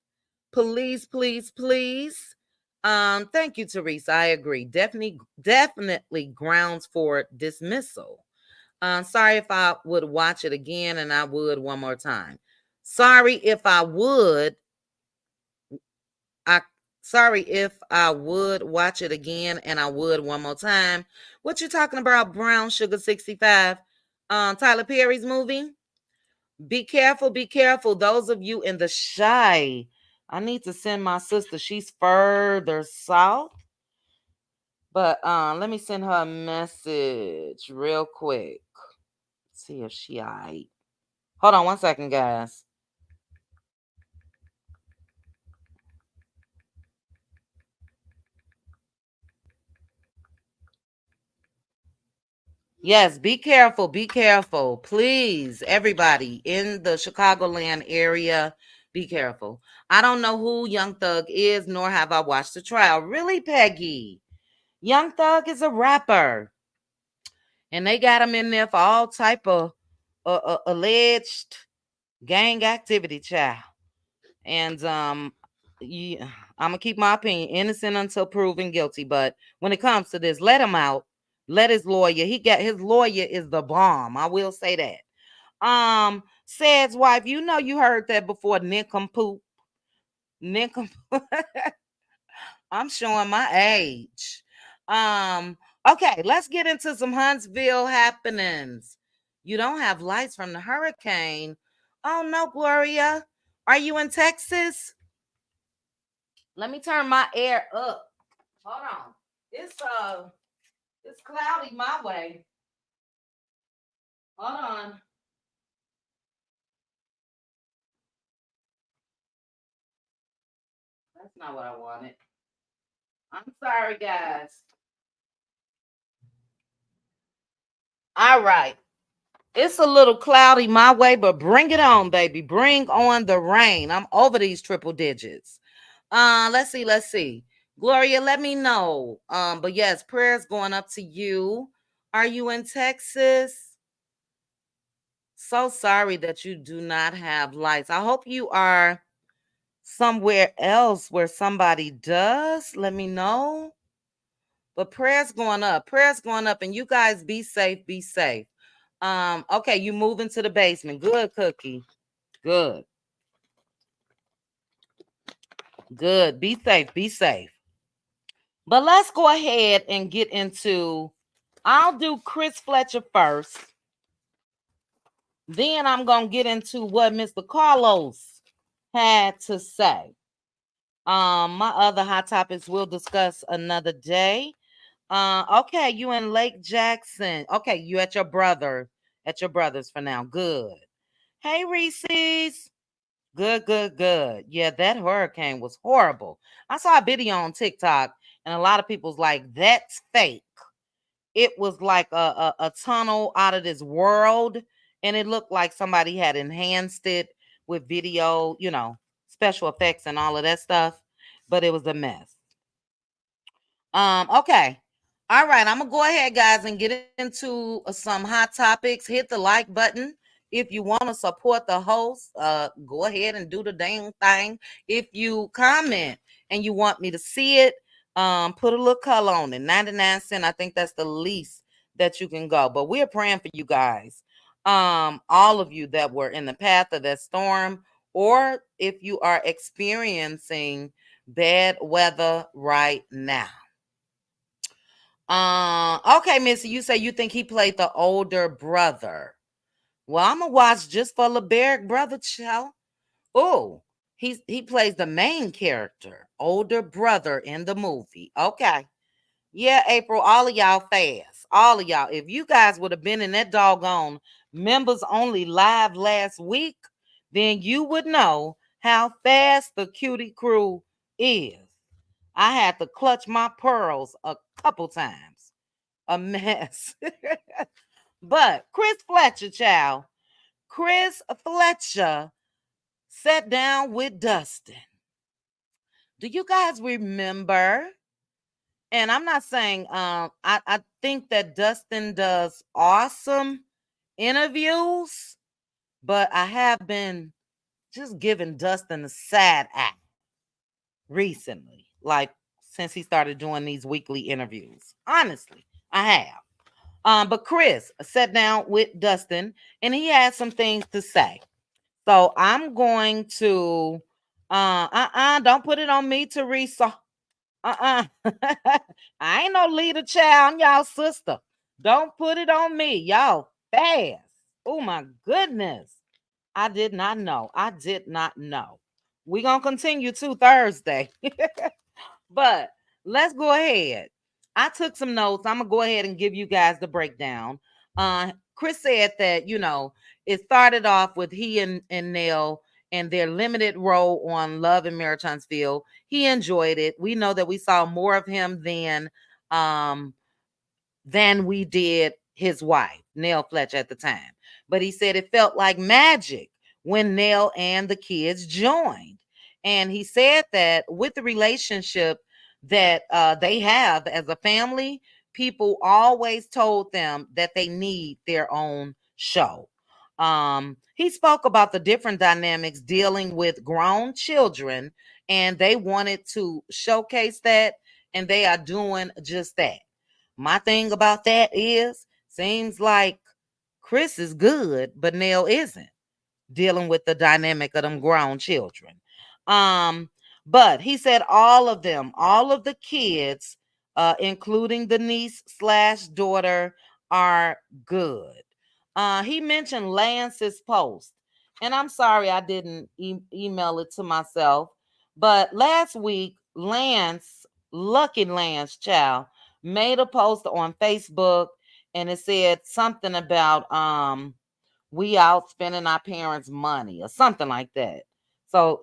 Please, please, please. Thank you, Teresa. I agree. Definitely grounds for dismissal. Sorry if I would watch it again, and I would one more time. Sorry if I would. I sorry if I would watch it again, and I would one more time. What you talking about, Brown Sugar 65? Tyler Perry's movie. Be careful, be careful. Those of you in the shy, I need to send my sister. She's further south. But let me send her a message real quick. See if she all right. Hold on one second, guys. Yes, be careful, be careful. Please, everybody in the Chicagoland area, be careful. I don't know who Young Thug is, nor have I watched the trial. Really, Peggy? Young Thug is a rapper. And they got him in there for all type of alleged gang activity, child. And yeah, I'm gonna keep my opinion innocent until proven guilty. But when it comes to this, let him out. Let his lawyer. His lawyer is the bomb. I will say that. Said's wife. You know you heard that before. Nincompoop. Nincompoop. I'm showing my age. Okay, let's get into some Huntsville happenings. You don't have lights from the hurricane. Oh no, Gloria. Are you in Texas? Let me turn my air up. Hold on. It's cloudy my way. Hold on. That's not what I wanted. I'm sorry, guys. All right. It's a little cloudy my way, but bring it on, baby. Bring on the rain. I'm over these triple digits. Let's see. Gloria, let me know. But yes, prayers going up to you. Are you in Texas? So sorry that you do not have lights. I hope you are somewhere else where somebody does. Let me know. But prayers going up, and you guys be safe, be safe. Okay, you move into the basement. Good, Cookie. Good. Good. Be safe. Be safe. But let's go ahead and get into. I'll do Chris Fletcher first. Then I'm gonna get into what Mr. Carlos had to say. My other hot topics we'll discuss another day. Okay, you in Lake Jackson. Okay, you at your brother's for now. Good. Hey, Reese's. Good, good, good. Yeah, that hurricane was horrible. I saw a video on TikTok, and a lot of people's like, that's fake. It was like a tunnel out of this world, and it looked like somebody had enhanced it with video, special effects and all of that stuff, but it was a mess. Okay. All right, I'm gonna go ahead, guys, and get into some hot topics. Hit the like button if you want to support the host. Go ahead and do the dang thing. If you comment and you want me to see it, put a little color on it. 99 cents. I think that's the least that you can go. But we're praying for you guys. all of you that were in the path of that storm, or if you are experiencing bad weather right now. Okay, Missy, you say you think he played the older brother. Well, I'm gonna watch just for LeBeric brother, child. Oh, he plays the main character, older brother in the movie. Okay. Yeah, April, all of y'all fast. All of y'all. If you guys would have been in that doggone members only live last week, then you would know how fast the cutie crew is. I had to clutch my pearls a couple times. A mess. But Chris Fletcher, child. Chris Fletcher sat down with Dustin. Do you guys remember? And I'm not saying I think that Dustin does awesome interviews, but I have been just giving Dustin a sad eye recently, like since he started doing these weekly interviews. Honestly, I have. But Chris sat down with Dustin and he had some things to say. So I'm going to don't put it on me, Teresa. I ain't no leader child. I'm y'all sister. Don't put it on me. Y'all fast. Oh my goodness. I did not know. I did not know. We're gonna continue to Thursday. But let's go ahead. I took some notes. I'm gonna go ahead and give you guys the breakdown. Chris said that it started off with he and Nell and their limited role on Love and Marriage Huntsville. He enjoyed it. We know that we saw more of him than we did his wife, Nell Fletcher, at the time. But he said it felt like magic when Nell and the kids joined. And he said that with the relationship that they have as a family, people always told them that they need their own show. He spoke about the different dynamics dealing with grown children, and they wanted to showcase that, and they are doing just that. My thing about that is, seems like Chris is good, but Nell isn't dealing with the dynamic of them grown children. But he said all of them, all of the kids, including the niece slash daughter, are good. He mentioned Lance's post, and I'm sorry I didn't email it to myself, but last week Lance, Lucky Lance, child, made a post on Facebook, and it said something about we out spending our parents' money or something like that. So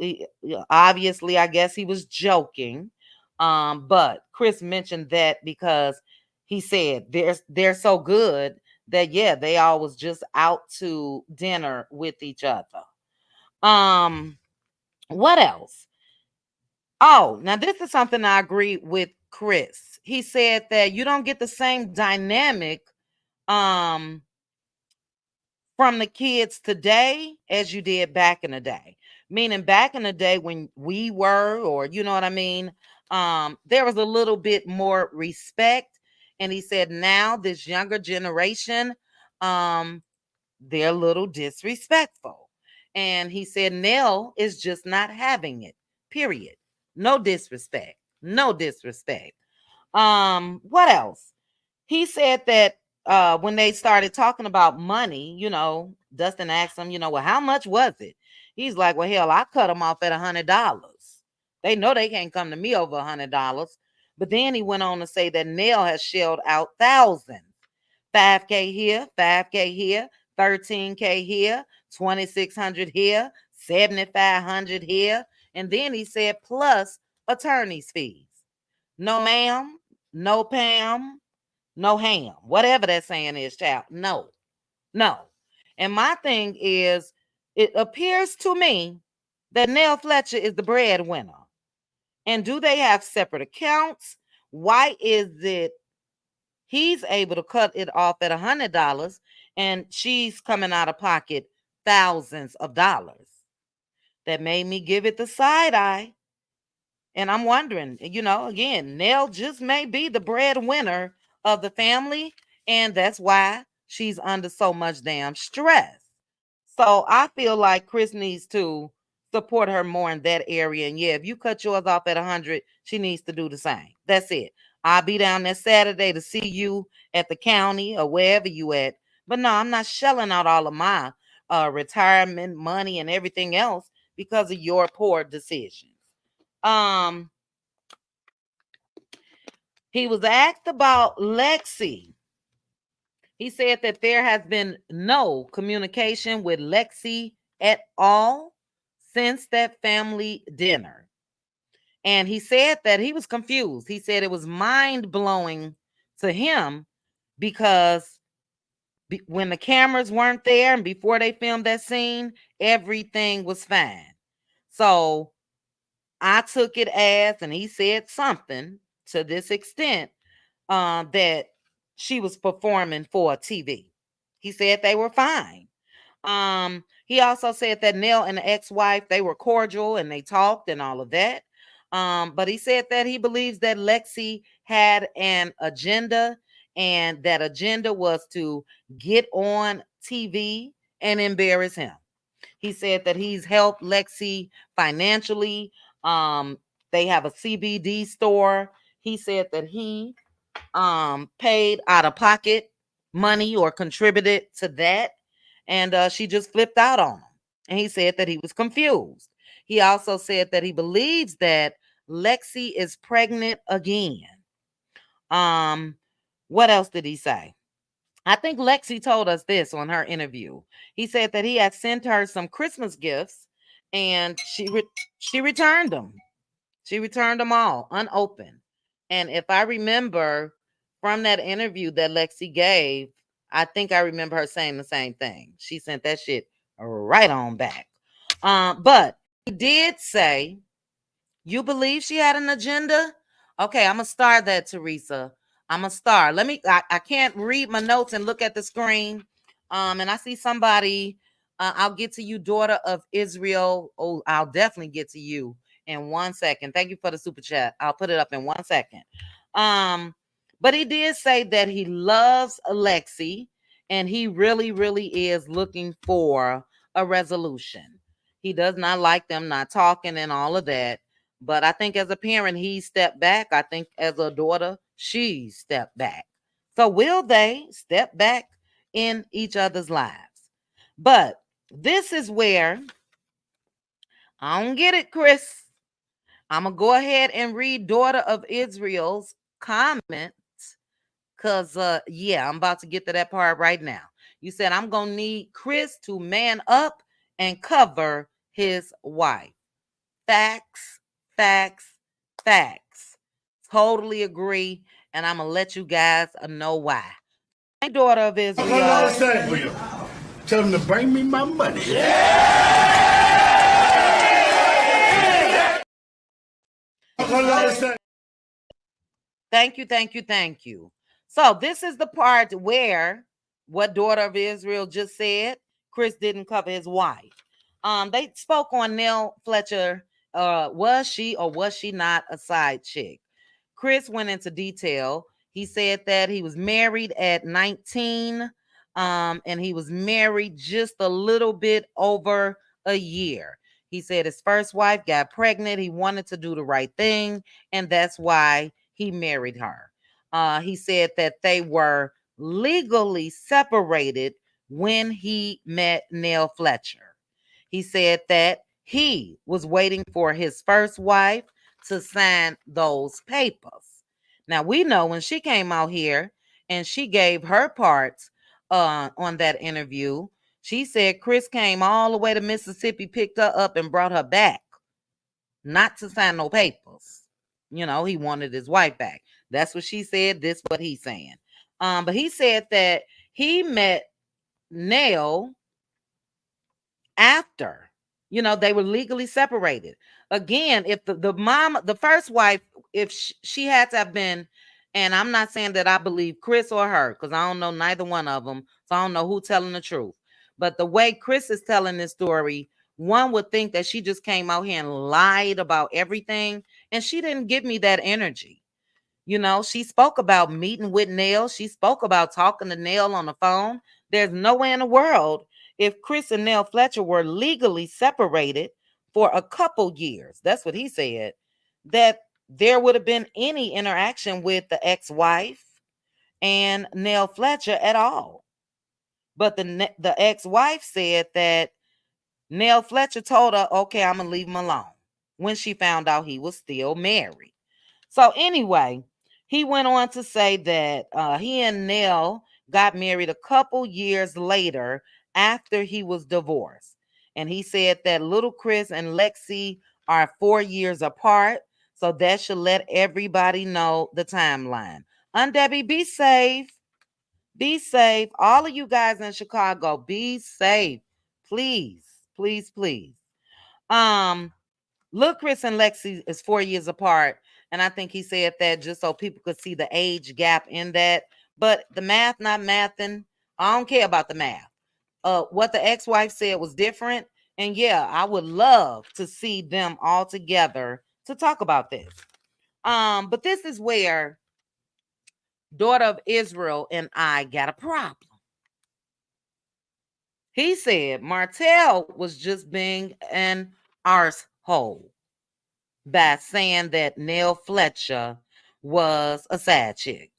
obviously, I guess he was joking. But Chris mentioned that because he said they're so good that they all was just out to dinner with each other. What else? Oh, now this is something I agree with Chris. He said that you don't get the same dynamic um from the kids today as you did back in the day. Meaning back in the day when we were, or you know what I mean, there was a little bit more respect. And he said now this younger generation, they're a little disrespectful. And he said Nell is just not having it. Period. No disrespect. No disrespect. What else? He said that when they started talking about money, Dustin asked him, well, how much was it? He's like, well, hell, I cut them off at $100. They know they can't come to me over $100. But then he went on to say that Nell has shelled out thousands. 5K here, 5K here, 13K here, 2,600 here, 7,500 here. And then he said, plus attorney's fees. No, ma'am, no, Pam, no ham, whatever that saying is, child. No, no. And my thing is, it appears to me that Nell Fletcher is the breadwinner. And do they have separate accounts? Why is it he's able to cut it off at $100 and she's coming out of pocket thousands of dollars? That made me give it the side eye. And I'm wondering, again, Nell just may be the breadwinner of the family, and that's why she's under so much damn stress. So I feel like Chris needs to support her more in that area. And yeah, if you cut yours off at 100, she needs to do the same. That's it. I'll be down there Saturday to see you at the county or wherever you at. But no, I'm not shelling out all of my retirement money and everything else because of your poor decisions. He was asked about Lexi. He said that there has been no communication with Lexi at all since that family dinner. And he said that he was confused. He said it was mind-blowing to him because when the cameras weren't there and before they filmed that scene, everything was fine. So I took it as, and he said something to this extent, that she was performing for TV. He said they were fine. He also said that Nell and the ex-wife, they were cordial and they talked and all of that. But he said that he believes that Lexi had an agenda, and that agenda was to get on TV and embarrass him. He said that he's helped Lexi financially. They have a CBD store. He said that he paid out of pocket money or contributed to that, and she just flipped out on him. And he said that he was confused. He also said that he believes that Lexi is pregnant again. What else did he say? I think Lexi told us this on her interview. He said that he had sent her some Christmas gifts and she returned them. She returned them all unopened. And if I remember from that interview that Lexi gave, I think I remember her saying the same thing. She sent that shit right on back. But he did say, you believe she had an agenda? Okay, I'm going to star that, Teresa. I'm going to star. I can't read my notes and look at the screen. And I see somebody, I'll get to you, daughter of Israel. Oh, I'll definitely get to you in 1 second. Thank you for the super chat. I'll put it up in 1 second. But he did say that he loves Alexi and he really, really is looking for a resolution. He does not like them not talking and all of that. But I think as a parent, he stepped back. I think as a daughter, she stepped back. So will they step back in each other's lives? But this is where I don't get it, Chris. I'm going to go ahead and read Daughter of Israel's comments because, yeah, I'm about to get to that part right now. You said, I'm going to need Chris to man up and cover his wife. Facts, facts, facts. Totally agree. And I'm going to let you guys know why. My Daughter of Israel. Tell them to bring me my money. Yeah! Thank you, thank you, thank you. So this is the part where what Daughter of Israel just said, Chris didn't cover his wife. They spoke on Nell Fletcher. Was she or was she not a side chick? Chris went into detail. He said that he was married at 19, and he was married just a little bit over a year. He said his first wife got pregnant. He wanted to do the right thing, and that's why he married her. He said that they were legally separated when he met Nell Fletcher. He said that he was waiting for his first wife to sign those papers. Now, we know when she came out here and she gave her parts on that interview, she said Chris came all the way to Mississippi, picked her up and brought her back, not to sign no papers. You know, he wanted his wife back. That's what she said. This is what he's saying. But he said that he met Nell after, they were legally separated. Again, if the mom, the first wife, if she had to have been, and I'm not saying that I believe Chris or her, because I don't know neither one of them, so I don't know who's telling the truth. But the way Chris is telling this story, one would think that she just came out here and lied about everything, and she didn't give me that energy. She spoke about meeting with Nell. She spoke about talking to Nell on the phone. There's no way in the world, if Chris and Nell Fletcher were legally separated for a couple years, that's what he said, that there would have been any interaction with the ex-wife and Nell Fletcher at all. But the ex-wife said that Nell Fletcher told her, okay, I'm going to leave him alone, when she found out he was still married. So anyway, he went on to say that he and Nell got married a couple years later after he was divorced. And he said that little Chris and Lexi are 4 years apart. So that should let everybody know the timeline. Debbie, be safe. Be safe. All of you guys in Chicago, be safe. Please, please, please. Lil Chris and Lexi is 4 years apart. And I think he said that just so people could see the age gap in that. But the math, not mathing. I don't care about the math. What the ex-wife said was different. And yeah, I would love to see them all together to talk about this. But this is where daughter of Israel and I got a problem. He said Martell was just being an arsehole by saying that Nell Fletcher was a side chick.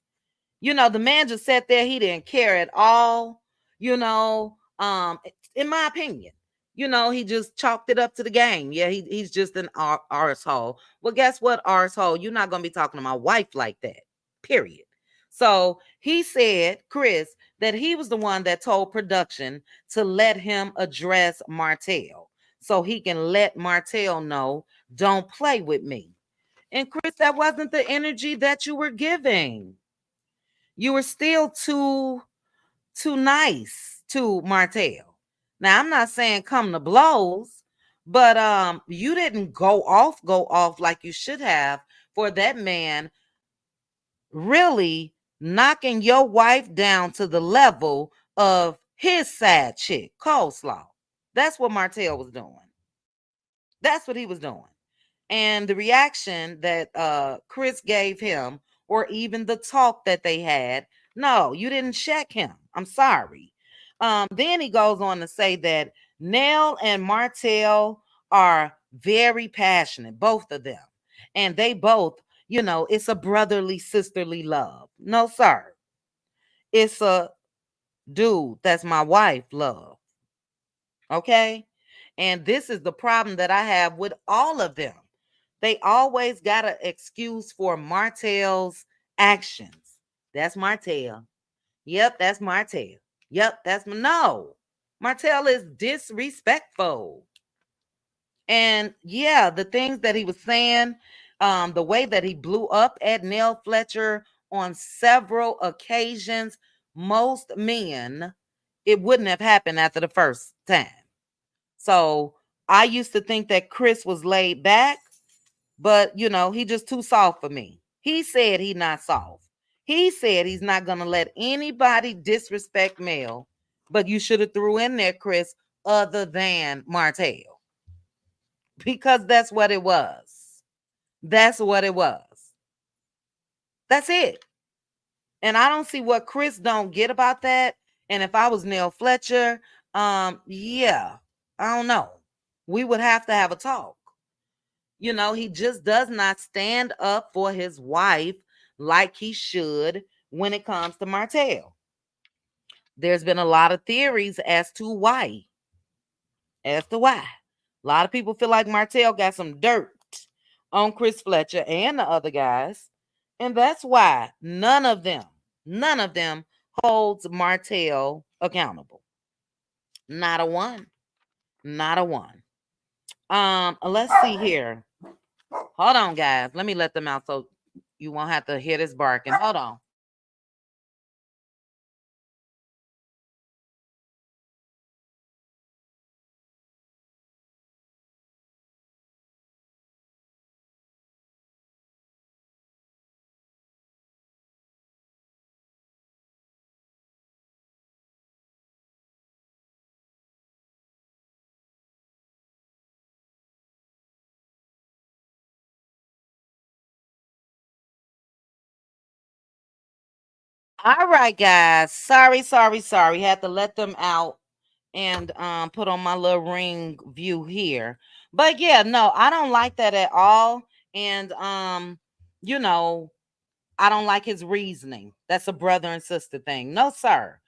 The man just sat there. He didn't care at all. In my opinion, he just chalked it up to the game. Yeah, he's just an arsehole. Well, guess what, arsehole? You're not going to be talking to my wife like that, period. So he said, Chris, that he was the one that told production to let him address Martell so he can let Martell know, don't play with me. And Chris, that wasn't the energy that you were giving. You were still too nice to Martell. Now, I'm not saying come to blows, but you didn't go off like you should have for that man really knocking your wife down to the level of his side chick, coleslaw. That's what Martell was doing. That's what he was doing. And the reaction that Chris gave him, or even the talk that they had, no, you didn't check him. I'm sorry. Then he goes on to say that Nell and Martell are very passionate, both of them. And they both, it's a brotherly, sisterly love. No, sir. It's a dude, that's my wife love. Okay? And this is the problem that I have with all of them. They always got an excuse for Martell's actions. That's Martell. Yep, that's Martell. Yep, that's no. Martell is disrespectful. And yeah, the things that he was saying, the way that he blew up at Nell Fletcher on several occasions, most men, it wouldn't have happened after the first time. So I used to think that Chris was laid back, but he just too soft for me. He said he's not soft. He said he's not gonna let anybody disrespect Mel, but you should have threw in there, Chris, other than Martell. Because that's what it was. That's what it was. That's it. And I don't see what Chris don't get about that. And if I was Nell Fletcher, yeah, I don't know. We would have to have a talk. He just does not stand up for his wife like he should when it comes to Martell. There's been a lot of theories as to why. As to why. A lot of people feel like Martell got some dirt on Chris Fletcher and the other guys. And that's why none of them holds Martell accountable. Not a one. Not a one. Let's see here. Hold on, guys. Let me let them out so you won't have to hear this barking. Hold on. All right, guys. Sorry. Had to let them out and put on my little ring view here. But yeah, no, I don't like that at all. And you know, I don't like his reasoning. That's a brother and sister thing. No, sir.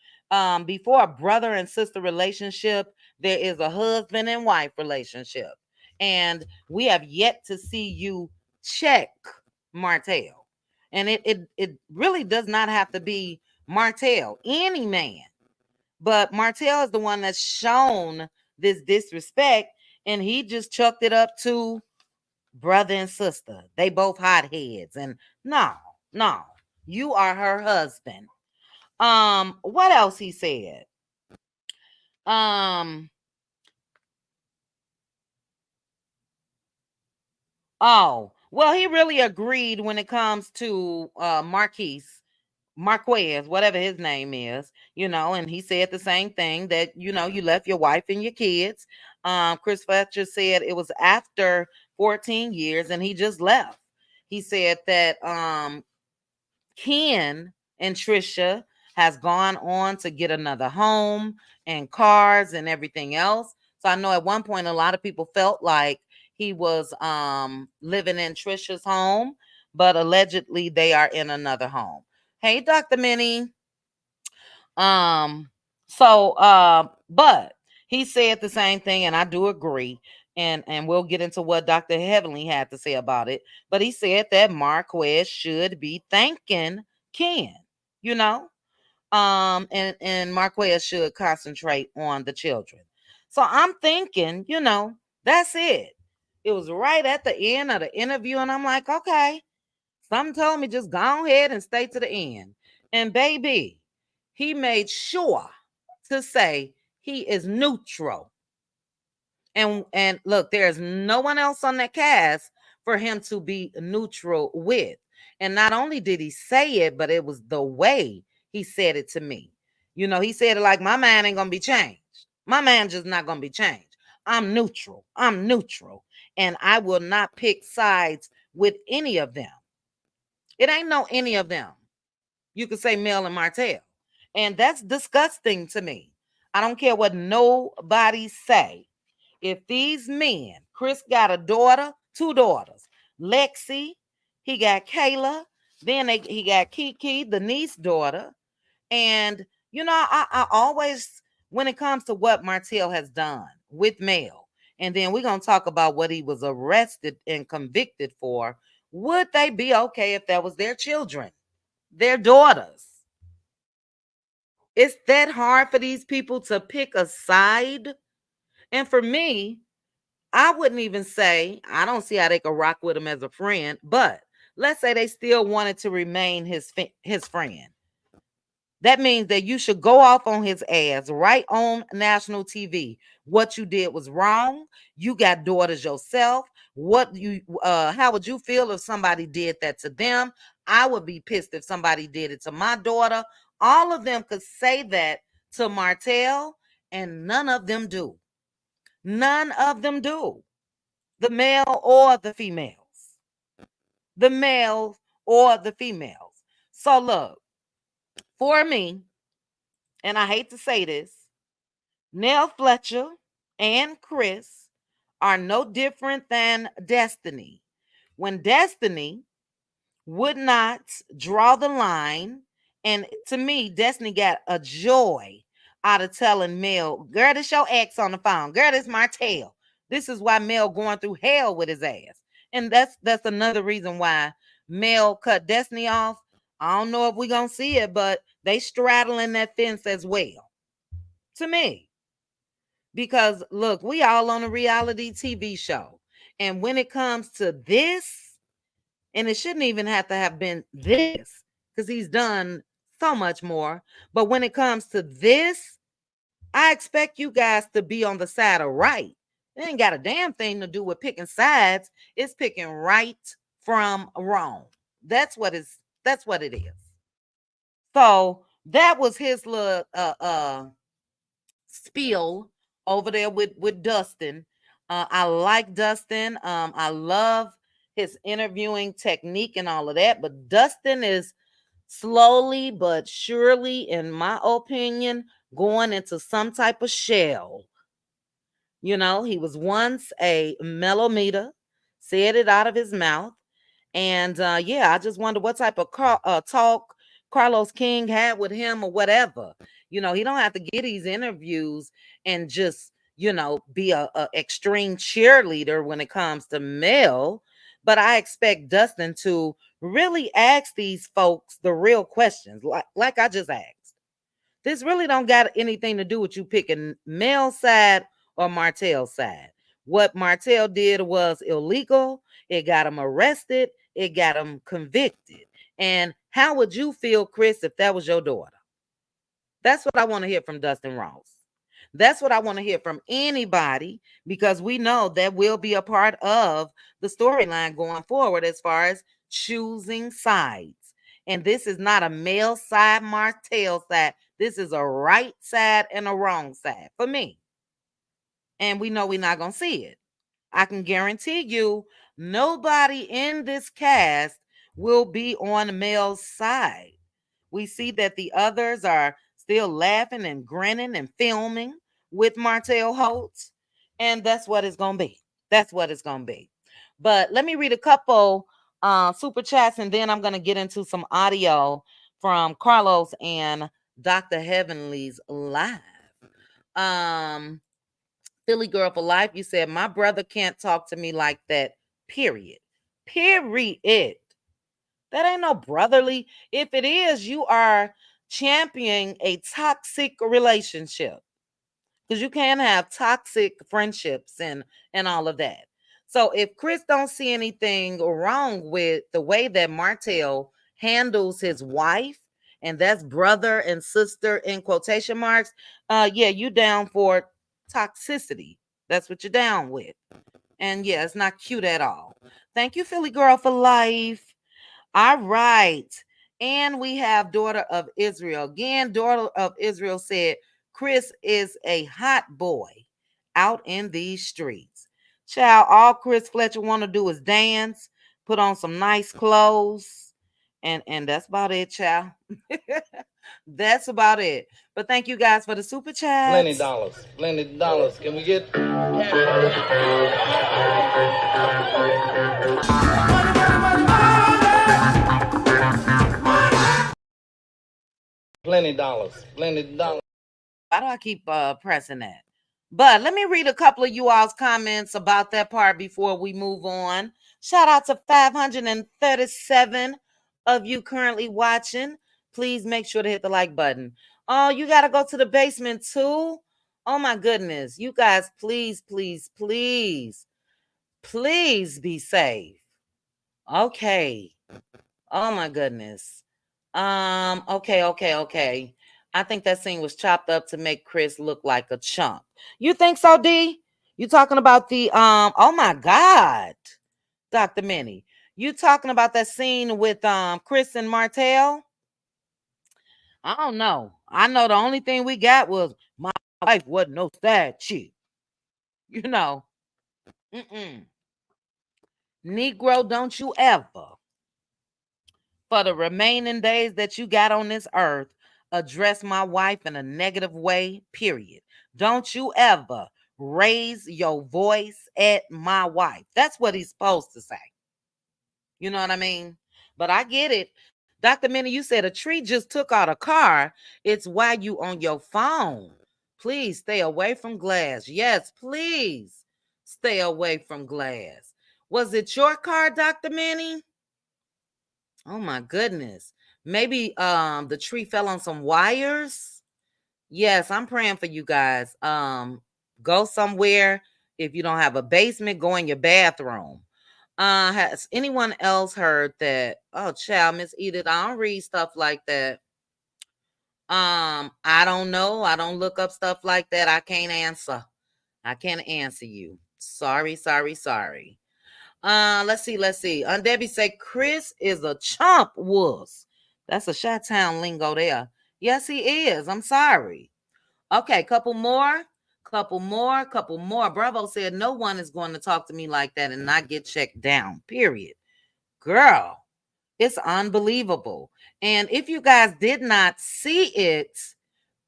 Before a brother and sister relationship, there is a husband and wife relationship. And we have yet to see you check Martell. And it really does not have to be Martell, any man. But Martell is the one that's shown this disrespect, and he just chucked it up to brother and sister. They both hot heads. And no, you are her husband. What else he said? Um, oh, well, he really agreed when it comes to Marquez, whatever his name is, and he said the same thing that, you left your wife and your kids. Chris Fletcher said it was after 14 years and he just left. He said that Ken and Trisha has gone on to get another home and cars and everything else. So I know at one point a lot of people felt like he was living in Trisha's home, but allegedly they are in another home. Hey, Dr. Minnie. Um, but he said the same thing, and I do agree. And we'll get into what Dr. Heavenly had to say about it. But he said that Marquez should be thanking Ken, you know, and Marquez should concentrate on the children. So I'm thinking, that's it. It was right at the end of the interview, and I'm like, okay, some told me just go ahead and stay to the end. And baby, he made sure to say he is neutral. And look, there's no one else on that cast for him to be neutral with. And not only did he say it, but it was the way he said it to me. He said it like, my man ain't gonna be changed. My man just not gonna be changed. I'm neutral. I'm neutral. And I will not pick sides with any of them. It ain't no any of them. You could say Mel and Martell. And that's disgusting to me. I don't care what nobody say. If these men, Chris got a daughter, two daughters, Lexi, he got Kayla, then he got Kiki, the niece daughter. And, I always, when it comes to what Martell has done with Mel, and then we're going to talk about what he was arrested and convicted for, would they be okay if that was their children, their daughters? It's that hard for these people to pick a side. And for me, I wouldn't even say, I don't see how they could rock with him as a friend, but let's say they still wanted to remain his friend. That means that you should go off on his ass right on national TV. What you did was wrong. You got daughters yourself. How would you feel if somebody did that to them? I would be pissed if somebody did it to my daughter. All of them could say that to Martell, and none of them do. None of them do. The male or the females. The males or the females. So look, for me, and I hate to say this, Nell Fletcher and Chris are no different than Destiny. When Destiny would not draw the line, and to me, Destiny got a joy out of telling Mel, girl, this your ex on the phone. Girl, this Martell. This is why Mel going through hell with his ass. And that's another reason why Mel cut Destiny off. I don't know if we're gonna see it, but they straddling that fence as well. To me. Because look, we all on a reality TV show. And when it comes to this, and it shouldn't even have to have been this, because he's done so much more. But when it comes to this, I expect you guys to be on the side of right. It ain't got a damn thing to do with picking sides. It's picking right from wrong. That's what it is. So that was his little spiel over there with Dustin. I like Dustin. I love his interviewing technique and all of that. But Dustin is slowly but surely, in my opinion, going into some type of shell. You know, he was once a melometer, said it out of his mouth. And yeah, I just wonder what type of talk Carlos King had with him or whatever. You know, he don't have to get these interviews and just, you know, be a extreme cheerleader when it comes to Mel. But I expect Dustin to really ask these folks the real questions, like I just asked. This really don't got anything to do with you picking Mel's side or Martell's side. What Martell did was illegal. It got him arrested. It got him convicted. And how would you feel, Chris, if that was your daughter? That's what I want to hear from Dustin Ross. That's what I want to hear from anybody, because we know that will be a part of the storyline going forward as far as choosing sides. And this is not a male side, Martell side. This is a right side and a wrong side for me. And we know we're not going to see it. I can guarantee you nobody in this cast will be on Mel's side. We see that the others are still laughing and grinning and filming with Martell Holtz. And that's what it's going to be. That's what it's going to be. But let me read a couple super chats, and then I'm going to get into some audio from Carlos and Dr. Heavenly's live. Philly Girl for Life, you said, my brother can't talk to me like that, period. Period. That ain't no brotherly. If it is, you are championing a toxic relationship, because you can't have toxic friendships and all of that. So if Chris don't see anything wrong with the way that Martell handles his wife, and that's brother and sister in quotation marks, yeah, you down for toxicity. That's what you're down with. And yeah, it's not cute at all. Thank you, Philly Girl for Life. All right. And we have Daughter of Israel. Again, Daughter of Israel said, Chris is a hot boy out in these streets. Child, all Chris Fletcher want to do is dance, put on some nice clothes, and that's about it, child. That's about it. But thank you guys for the super chats. Plenty dollars. Plenty dollars. Can we get plenty dollars? Plenty dollars. Why do I keep pressing that? But let me read a couple of you all's comments about that part before we move on. Shout out to 537 of you currently watching. Please make sure to hit the like button. Oh, you got to go to the basement too? Oh my goodness. You guys, please, please, please, please be safe. Okay. Oh my goodness. Okay. I think that scene was chopped up to make Chris look like a chump. You think so, D? You talking about the oh my God, Dr. Minnie. You talking about that scene with Chris and Martell? I don't know. I know the only thing we got was my wife wasn't no sad chick. You know. Negro, don't you ever, for the remaining days that you got on this earth, address my wife in a negative way, period. Don't you ever raise your voice at my wife. That's what he's supposed to say. You know what I mean? But I get it. Dr. Minnie, you said a tree just took out a car. It's why you on your phone. Please stay away from glass. Yes, please stay away from glass. Was it your car, Dr. Minnie? Oh my goodness. Maybe the tree fell on some wires. Yes, I'm praying for you guys. Go somewhere. If you don't have a basement, go in your bathroom. Has anyone else heard that? Oh, child, Miss Edith, I don't read stuff like that. I don't know. I don't look up stuff like that. I can't answer. I can't answer you. Sorry. Let's see. Debbie say Chris is a chump wuss. That's a Chi-Town lingo there. Yes, he is. I'm sorry. Okay, couple more. Bravo said no one is going to talk to me like that and not get checked down. Period. Girl, It's unbelievable. And if you guys did not see it,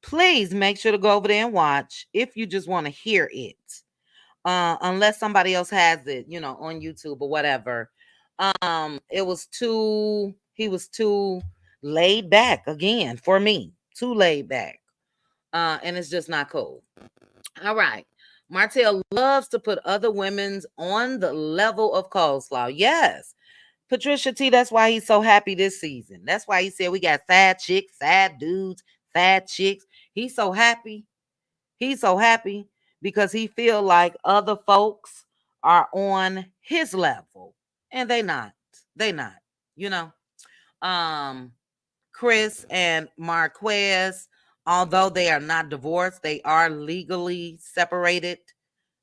please make sure to go over there and watch if you just want to hear it. Unless somebody else has it, on YouTube or whatever. It was too he was too laid back again for me. Too laid back. And it's just not cool. All right. Martell loves to put other women's on the level of coleslaw. Yes. Patricia T, that's why he's so happy this season. That's why he said we got fat chicks, fat dudes, fat chicks. He's so happy. He's so happy because he feel like other folks are on his level. And they not. They not. You know. Um Chris and Marquez, although they are not divorced, they are legally separated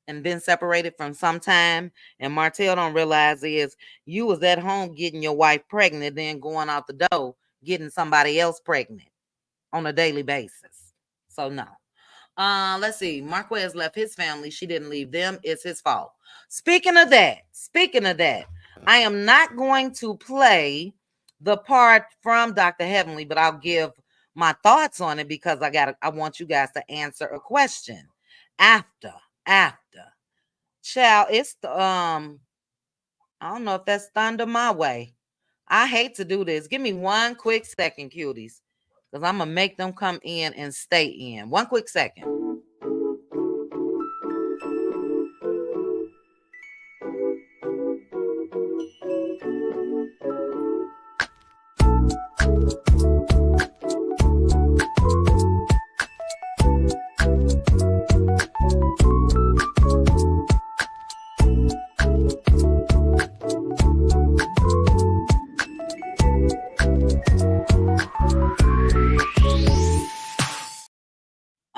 and been separated from some time. And Martell don't realize is you was at home getting your wife pregnant, then going out the door getting somebody else pregnant on a daily basis. So no. Let's see. Marquez left his family. She didn't leave them. It's his fault. Speaking of that, I am not going to play the part from Dr. Heavenly, but I'll give my thoughts on it because I want you guys to answer a question after. Child, it's the I don't know if that's thunder my way. I hate to do this. Give me one quick second, cuties, because I'm gonna make them come in and stay in. One quick second.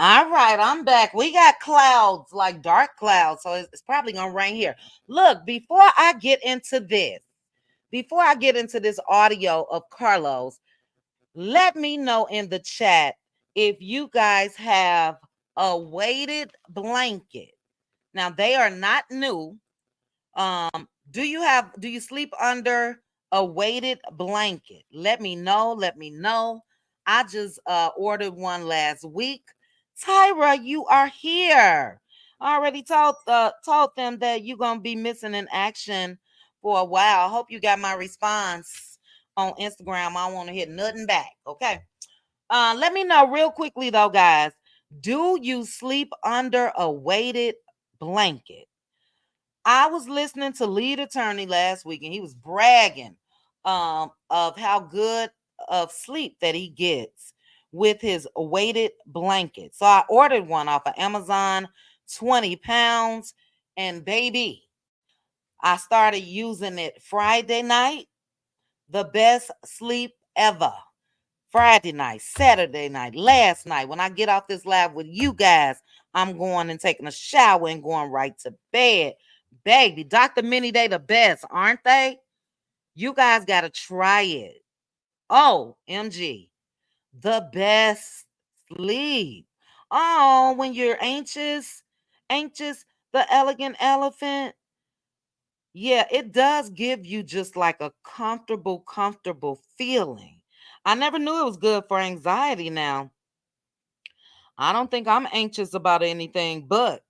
All right, I'm back. We got clouds, like dark clouds, so it's probably gonna rain here. Look, before I get into this audio of Carlos, let me know in the chat if you guys have a weighted blanket. Now they are not new. Do you sleep under a weighted blanket? Let me know. I just ordered one last week. Tyra, you are here. I already told them that you're gonna be missing in action for a while. I hope you got my response on Instagram. I don't want to hear nothing back. Okay. Let me know real quickly though, guys. Do you sleep under a weighted blanket? I was listening to lead attorney last week and he was bragging of how good of sleep that he gets with his weighted blanket. So I ordered one off of Amazon, 20 pounds, and baby, I started using it Friday night, the best sleep ever. Friday night, Saturday night, last night, when I get off this live with you guys, I'm going and taking a shower and going right to bed. Baby, Dr. Minnie, they the best, aren't they? You guys got to try it. Oh, MG, the best sleep. Oh, when you're anxious, the elegant elephant. Yeah, it does give you just like a comfortable feeling. I never knew it was good for anxiety now. I don't think I'm anxious about anything, but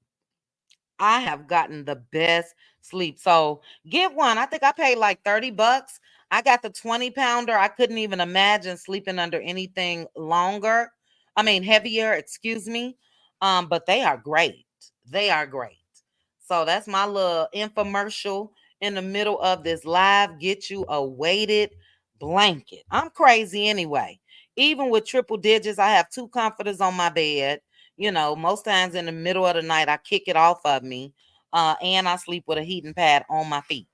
I have gotten the best sleep. So get one. I think I paid like $30. I got the 20 pounder. I couldn't even imagine sleeping under anything longer. I mean, heavier, excuse me. But they are great. They are great. So that's my little infomercial in the middle of this live. Get you a weighted blanket. I'm crazy anyway. Even with triple digits, I have two comforters on my bed. Most times in the middle of the night, I kick it off of me. And I sleep with a heating pad on my feet.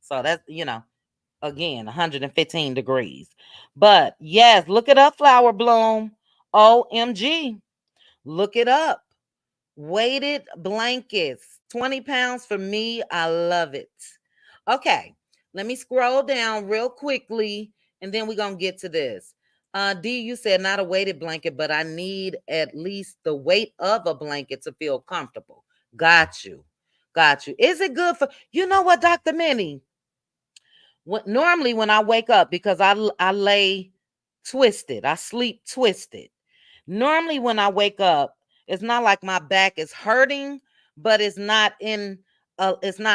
So that's, again, 115 degrees. But yes, look it up, Flower Bloom. OMG. Look it up. Weighted blankets, 20 pounds for me. I love it. Okay, let me scroll down real quickly and then we're going to get to this. D, you said not a weighted blanket, but I need at least the weight of a blanket to feel comfortable. Got you. Got you. Is it good for, you know what, Dr. Minnie? Normally when I wake up, because I lay twisted, I sleep twisted. Normally when I wake up, it's not like my back is hurting, but it's not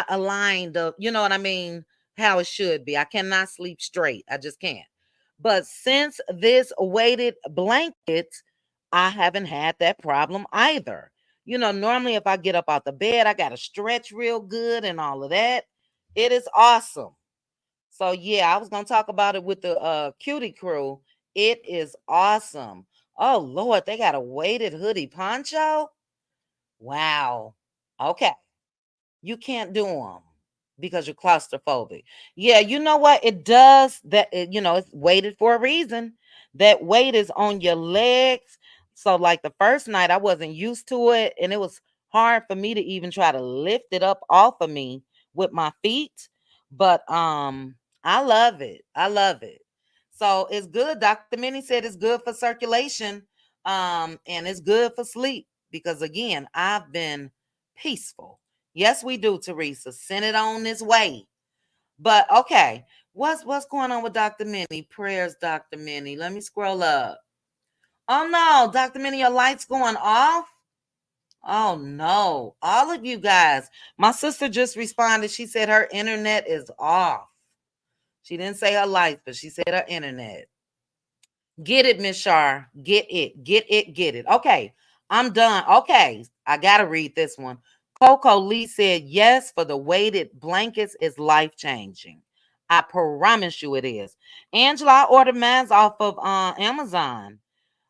aligned of, you know what I mean, how it should be. I cannot sleep straight. I just can't. But since this weighted blanket, I haven't had that problem either. Normally if I get up out the bed, I got to stretch real good and all of that. It is awesome. So yeah, I was gonna talk about it with the cutie crew. It is awesome. Oh Lord, they got a weighted hoodie poncho. Wow. Okay. You can't do them because you're claustrophobic. Yeah, you know what? It does that. It's weighted for a reason. That weight is on your legs. So, like the first night, I wasn't used to it, and it was hard for me to even try to lift it up off of me with my feet. But I love it. I love it. So it's good. Dr. Minnie said it's good for circulation, and it's good for sleep because again, I've been peaceful. Yes, we do, Teresa. Send it on this way. But okay, what's going on with Dr. Minnie? Prayers, Dr. Minnie. Let me scroll up. Oh no, Dr. Minnie, your light's going off. Oh no, all of you guys. My sister just responded. She said her internet is off. She didn't say her lights, but she said her internet. Get it, Miss Shar. Get it. Get it. Get it. Okay. I'm done. Okay. I got to read this one. Coco Lee said, yes, for the weighted blankets is life changing. I promise you it is. Angela, I ordered mine off of Amazon.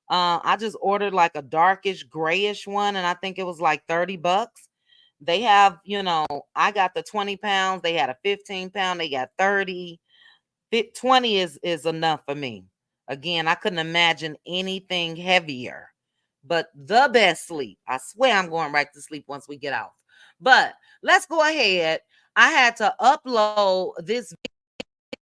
I just ordered like a darkish grayish one, and I think it was like $30. They have, I got the 20 pounds. They had a 15-pound. They got 30. 20 is enough for me. Again, I couldn't imagine anything heavier. But the best sleep. I swear I'm going right to sleep once we get off. But let's go ahead. I had to upload this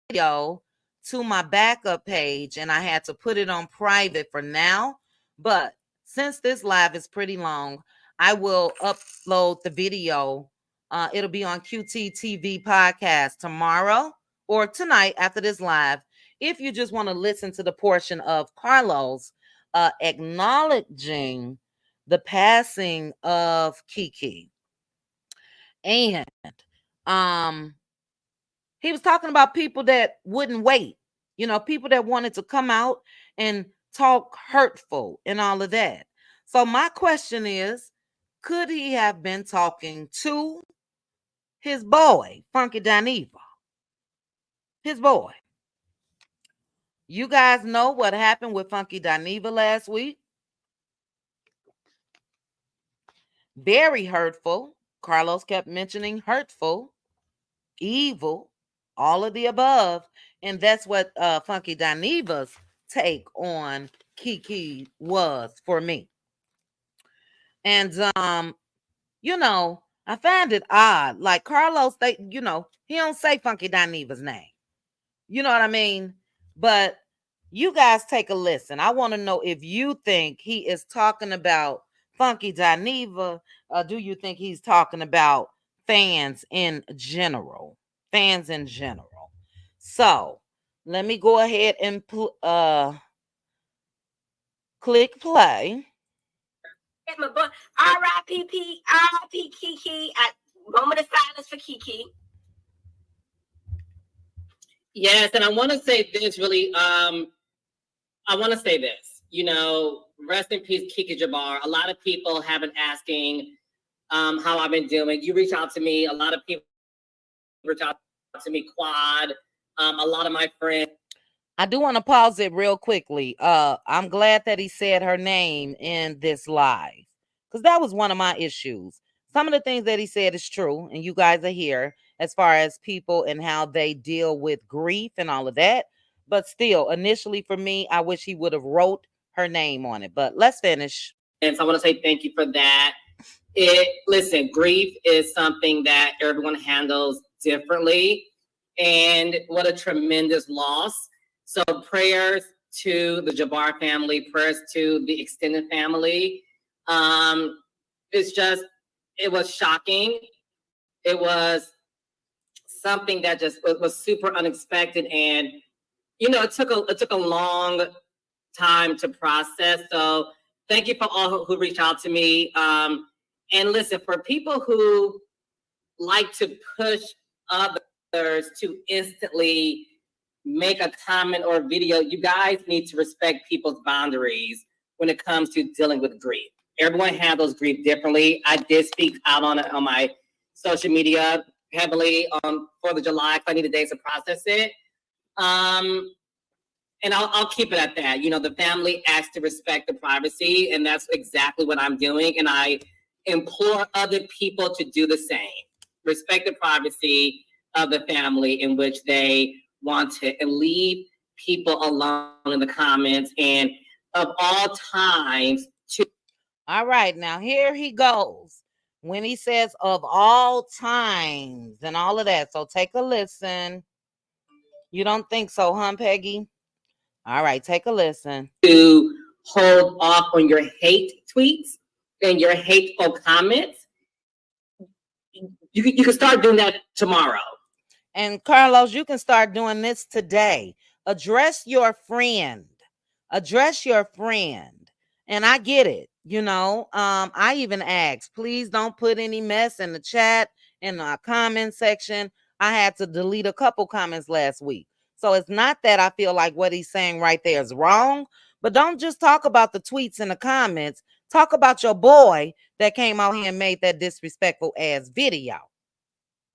video to my backup page and I had to put it on private for now. But since this live is pretty long, I will upload the video. It'll be on QT TV podcast tomorrow or tonight after this live. If you just want to listen to the portion of Carlos acknowledging the passing of Kiki. And he was talking about people that wouldn't wait, people that wanted to come out and talk hurtful and all of that. So my question is, could he have been talking to his boy, Funky Dineva? His boy. You guys know what happened with Funky Dineva last week? Very hurtful. Carlos kept mentioning hurtful, evil, all of the above. And that's what Funky Dineva's take on Kiki was for me. And I find it odd. Like Carlos, he don't say Funky Dineva's name. You know what I mean? But you guys take a listen. I want to know if you think he is talking about Funky Dineva, or do you think he's talking about fans in general? Fans in general. So let me go ahead and click play. It's my boy. R.I.P.P. R.I.P. Kiki. Moment of silence for Kiki. Yes, and I want to say this really. I want to say this. Rest in peace, Kiki Jabbar. A lot of people have been asking how I've been doing. You reach out to me. A lot of people reach out to me. Quad. A lot of my friends. I do want to pause it real quickly. I'm glad that he said her name in this live because that was one of my issues. Some of the things that he said is true, and you guys are here as far as people and how they deal with grief and all of that. But still, initially for me, I wish he would have wrote her name on it. But let's finish. And so I want to say thank you for that. Listen, grief is something that everyone handles differently, and what a tremendous loss. So prayers to the Jabbar family, prayers to the extended family. It was shocking. It was something that just was super unexpected, and it took a long time to process. So thank you for all who reached out to me. And listen, for people who like to push others to instantly make a comment or a video, you guys need to respect people's boundaries when it comes to dealing with grief. Everyone handles grief differently. I did speak out on it on my social media heavily on 4th of July because I needed days to process it. And I'll keep it at that. The family asked to respect the privacy, and that's exactly what I'm doing. And I implore other people to do the same. Respect the privacy of the family in which they want to, and leave people alone in the comments. And of all times, all right, now here he goes when he says of all times and all of that. So take a listen. You don't think so, huh, Peggy? All right, take a listen. To hold off on your hate tweets and your hateful comments. You can start doing that tomorrow. And Carlos, you can start doing this today. Address your friend. Address your friend. And I get it. I even asked, please don't put any mess in the chat, in the comment section. I had to delete a couple comments last week. So it's not that I feel like what he's saying right there is wrong, but don't just talk about the tweets and the comments. Talk about your boy that came out here and made that disrespectful ass video.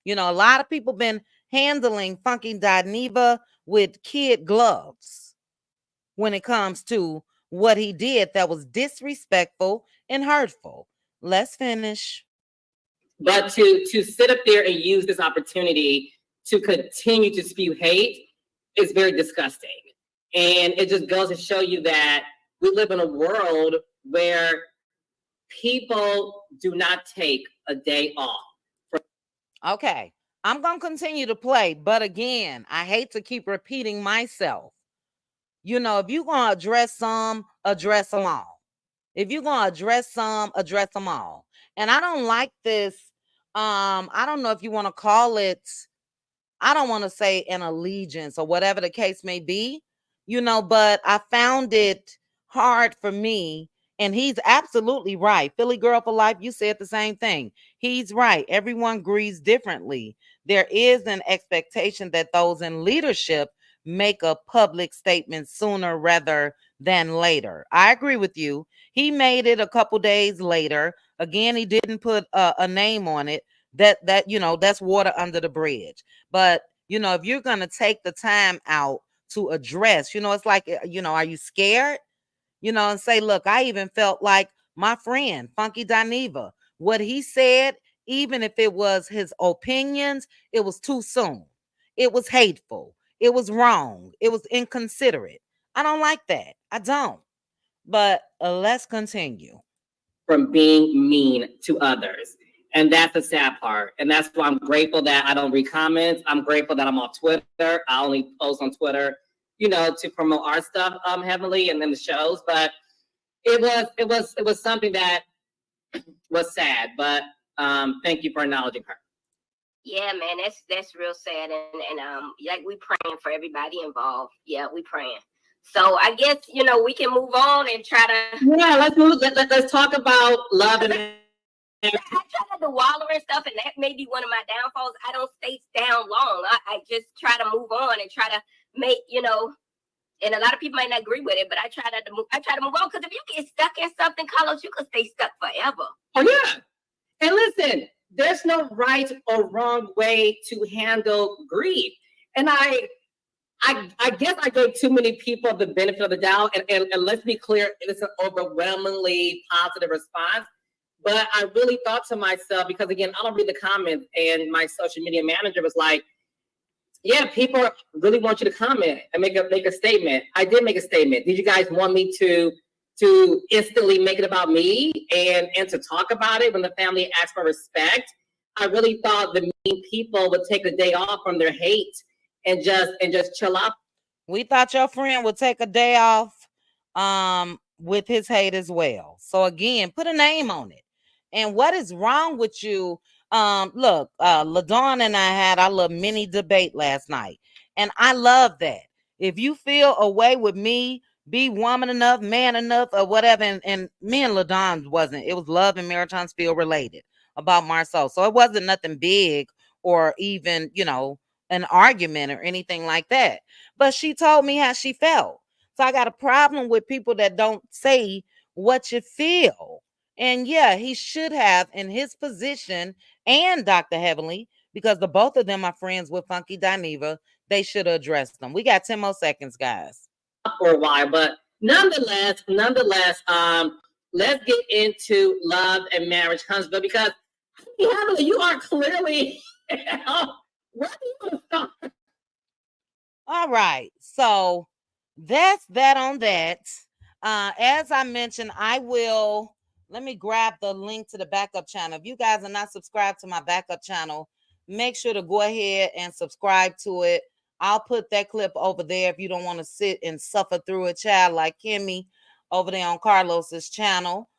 A lot of people been handling Funky Dineva with kid gloves when it comes to what he did that was disrespectful and hurtful. Let's finish. But to sit up there and use this opportunity to continue to spew hate is very disgusting. And it just goes to show you that we live in a world where people do not take a day off. Okay, I'm going to continue to play. But again, I hate to keep repeating myself. If you're going to address some, address them all. If you're going to address some, address them all. And I don't like this. I don't know if you want to call it, I don't want to say an allegiance or whatever the case may be, but I found it hard for me. And he's absolutely right. Philly Girl for Life, you said the same thing. He's right. Everyone grieves differently. There is an expectation that those in leadership make a public statement sooner rather than later. I agree with you. He made it a couple days later. Again, he didn't put a name on it. That's water under the bridge. But, if you're going to take the time out to address, it's like, are you scared? And say, look, I even felt like my friend, Funky Dineva, what he said, even if it was his opinions, it was too soon. It was hateful. It was wrong. It was inconsiderate. I don't like that. I don't. But let's continue. From being mean to others. And that's the sad part. And that's why I'm grateful that I don't read comments. I'm grateful that I'm off Twitter. I only post on Twitter, to promote our stuff, Heavenly, and then the shows. But it was something that was sad. But thank you for acknowledging her. Yeah, man, that's real sad. And like we praying for everybody involved. Yeah, we praying. So I guess, we can move on and try to. Yeah, let's move. Let's talk about love and. I try not to wallow and stuff, and that may be one of my downfalls. I don't stay down long. I just try to move on and try to make, and a lot of people might not agree with it, but I try to move on, because if you get stuck in something, Carlos, you could stay stuck forever. Oh, yeah. And listen, there's no right or wrong way to handle grief. And I guess I gave too many people the benefit of the doubt. And let's be clear, it's an overwhelmingly positive response. But I really thought to myself, because again, I don't read the comments, and my social media manager was like, yeah, people really want you to comment and make a statement. I did make a statement. Did you guys want me to instantly make it about me and to talk about it when the family asked for respect? I really thought the mean people would take a day off from their hate and just chill out. We thought your friend would take a day off with his hate as well. So again, put a name on it. And what is wrong with you Look, LaDawn and I had our little mini debate last night, and I love that. If you feel away with me, be woman enough, man enough, or whatever. And me and LaDawn wasn't. It was Love and Marriage Huntsville related about Marceau. So it wasn't nothing big or even, an argument or anything like that. But she told me how she felt. So I got a problem with people that don't say what you feel. And yeah, he should have in his position, and Dr. Heavenly, because the both of them are friends with Funky Dineva, they should address them. We got 10 more seconds, guys. For a while, but nonetheless, let's get into Love and Marriage Huntsville, because Heavenly, you are clearly where do you want to start? All right. So that's that on that. As I mentioned, let me grab the link to the backup channel. If you guys are not subscribed to my backup channel, make sure to go ahead and subscribe to it. I'll put that clip over there if you don't want to sit and suffer through a child like Kimmy over there on Carlos's channel.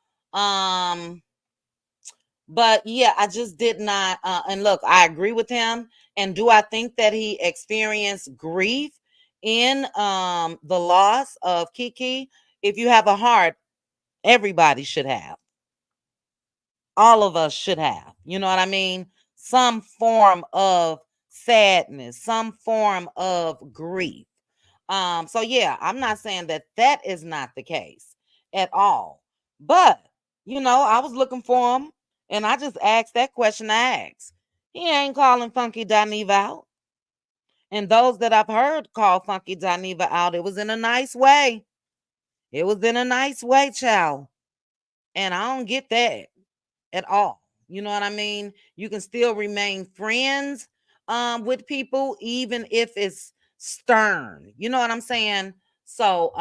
But yeah, I just did not. And look, I agree with him. And do I think that he experienced grief in the loss of Kiki? If you have a heart, everybody should have. All of us should have. You know what I mean? Some form of sadness, some form of grief. So yeah, I'm not saying that is not the case at all. But, I was looking for him and I just asked that question I asked. He ain't calling Funky Dineva out. And those that I've heard call Funky Dineva out, it was in a nice way. It was in a nice way, child. And I don't get that at all. You know what I mean? You can still remain friends with people even if it's stern. You know what I'm saying? So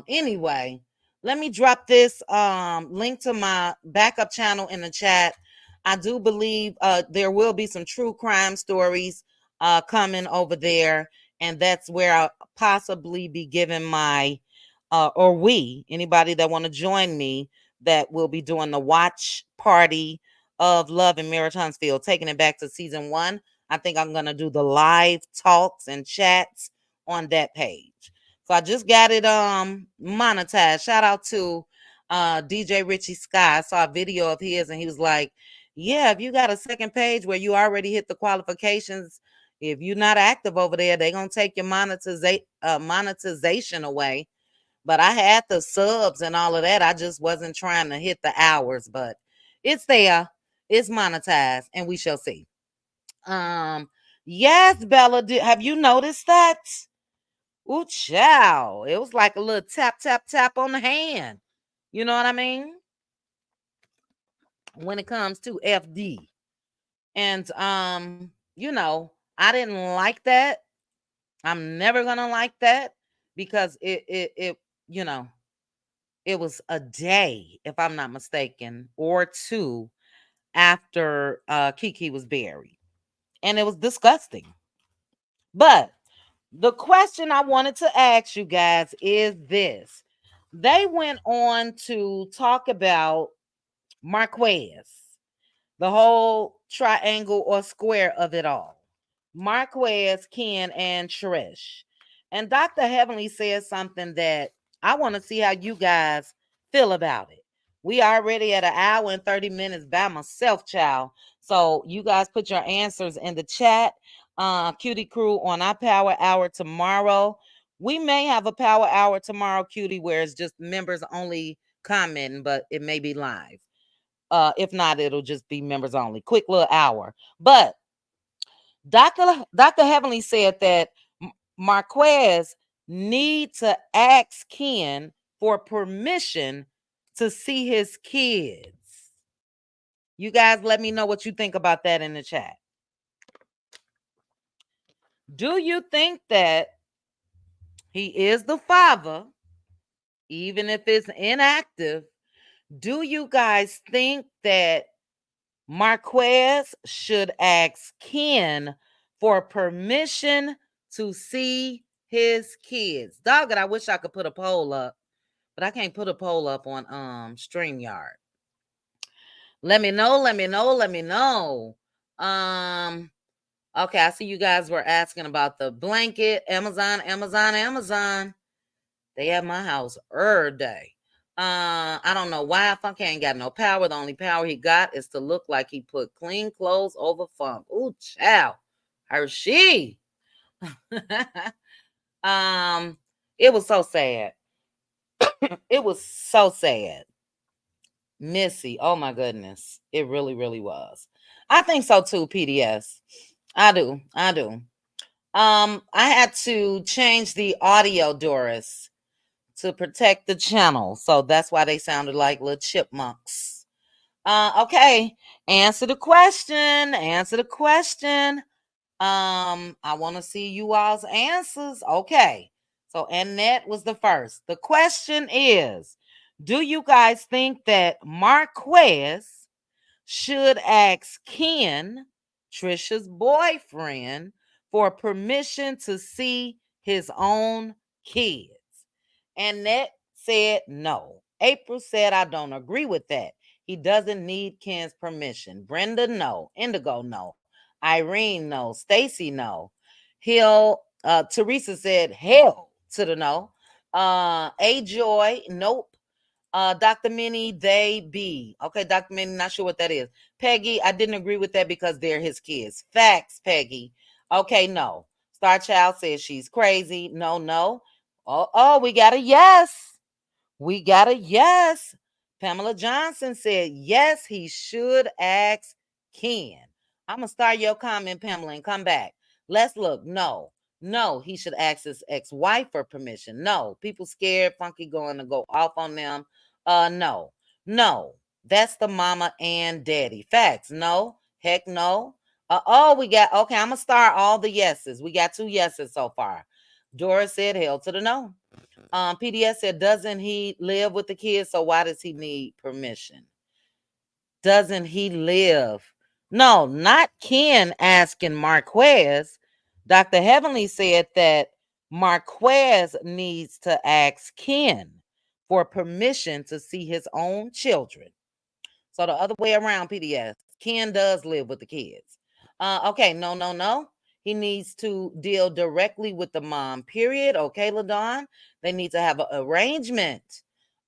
anyway, let me drop this link to my backup channel in the chat. I do believe there will be some true crime stories coming over there, and that's where I'll possibly be giving my or we, anybody that want to join me, that will be doing the watch party of Love and Marriage Huntsville, taking it back to season 1. I think I'm going to do the live talks and chats on that page. So I just got it monetized. Shout out to DJ Richie Sky. I saw a video of his and he was like, yeah, if you got a second page where you already hit the qualifications, if you're not active over there, they're going to take your monetization away. But I had the subs and all of that. I just wasn't trying to hit the hours, but it's there. It's monetized, and we shall see. Yes, Bella, have you noticed that? Ooh, child. It was like a little tap, tap, tap on the hand. You know what I mean? When it comes to FD. And I didn't like that. I'm never gonna like that because it it was a day, if I'm not mistaken, or 2 after Kiki was buried. And it was disgusting. But the question I wanted to ask you guys is this. They went on to talk about Marquez, the whole triangle or square of it all. Marquez, Ken, and Trish. And Dr. Heavenly says something that I want to see how you guys feel about it. We already at 1 hour and 30 minutes by myself, child. So you guys put your answers in the chat. Cutie Crew on our power hour tomorrow. We may have a power hour tomorrow, Cutie, where it's just members only commenting, but it may be live. If not, it'll just be members only. Quick little hour. But Dr. Heavenly said that Marquez need to ask Ken for permission to see his kids. You guys let me know what you think about that in the chat. Do you think that he is the father, even if it's inactive? Do you guys think that Marquez should ask Ken for permission to see his kids? Dog it, I wish I could put a poll up, but I can't put a poll up on StreamYard. Let me know. Okay, I see you guys were asking about the blanket. Amazon. They at my house every day. I don't know why Funk ain't got no power. The only power he got is to look like he put clean clothes over Funk. Ooh, child. Hershey. um, it was so sad. It was so sad. Missy, oh my goodness. It really, really was. I think so too, PDS. I do. I had to change the audio, Doris, to protect the channel. So that's why they sounded like little chipmunks. Okay. Answer the question. I want to see you all's answers. Okay. So Annette was the first. The question is, do you guys think that Marquez should ask Ken, Trisha's boyfriend, for permission to see his own kids? Annette said no. April said, I don't agree with that. He doesn't need Ken's permission. Brenda, no. Indigo, no. Irene, no. Stacy, no. Teresa said, hell to the no. A Joy, nope. Dr. Minnie, they be. Okay, Dr. Minnie, not sure what that is. Peggy, I didn't agree with that because they're his kids. Facts, Peggy. Okay, no. Star Child says she's crazy. No. Oh, we got a yes. Pamela Johnson said, yes, he should ask Ken. I'm going to start your comment, Pamela, and come back. Let's look. No, he should ask his ex-wife for permission. No, people scared Funky going to go off on them. No, that's the mama and daddy. Facts. No, heck no. We got, okay, I'm going to start all the yeses. We got 2 yeses so far. Doris said, hell to the no. PDS said, doesn't he live with the kids? So why does he need permission? Doesn't he live? No, not Ken asking Marquez. Dr. Heavenly said that Marquez needs to ask Ken for permission to see his own children. So the other way around, PDS, Ken does live with the kids. Okay, no. He needs to deal directly with the mom, period. Okay, LaDon. They need to have an arrangement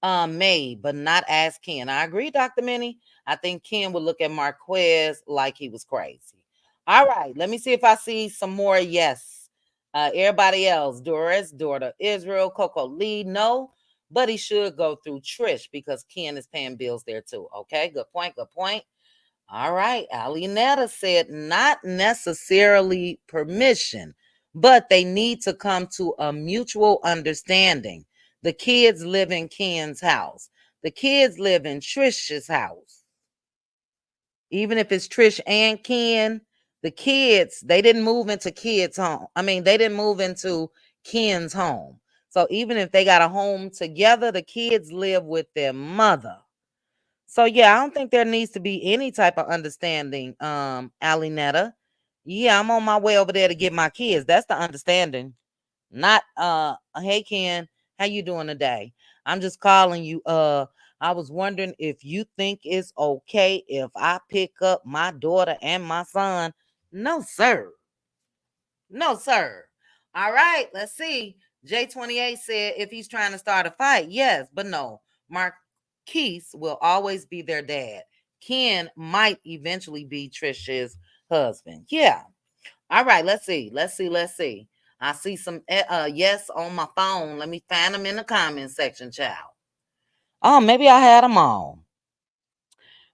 made, but not ask Ken. I agree, Dr. Minnie. I think Ken would look at Marquez like he was crazy. All right, let me see if I see some more yes. Everybody else, Doris, daughter Israel, Coco Lee, no. But he should go through Trish because Ken is paying bills there too. Okay, good point. All right. Alinetta said not necessarily permission, but they need to come to a mutual understanding. The kids live in Ken's house. The kids live in Trish's house. Even if it's Trish and Ken, the kids, they didn't move into kids' home. They didn't move into Ken's home. So even if they got a home together, the kids live with their mother. So yeah, I don't think there needs to be any type of understanding, Alinetta. Yeah, I'm on my way over there to get my kids. That's the understanding. Not hey Ken, how you doing today? I'm just calling you. I was wondering if you think it's okay if I pick up my daughter and my son. No, sir. No, sir. All right, let's see. J28 said if he's trying to start a fight, yes, but no. Marquise will always be their dad. Ken might eventually be Trisha's husband. Yeah. All right, let's see. I see some yes on my phone. Let me find them in the comment section, child. Oh, maybe I had them all.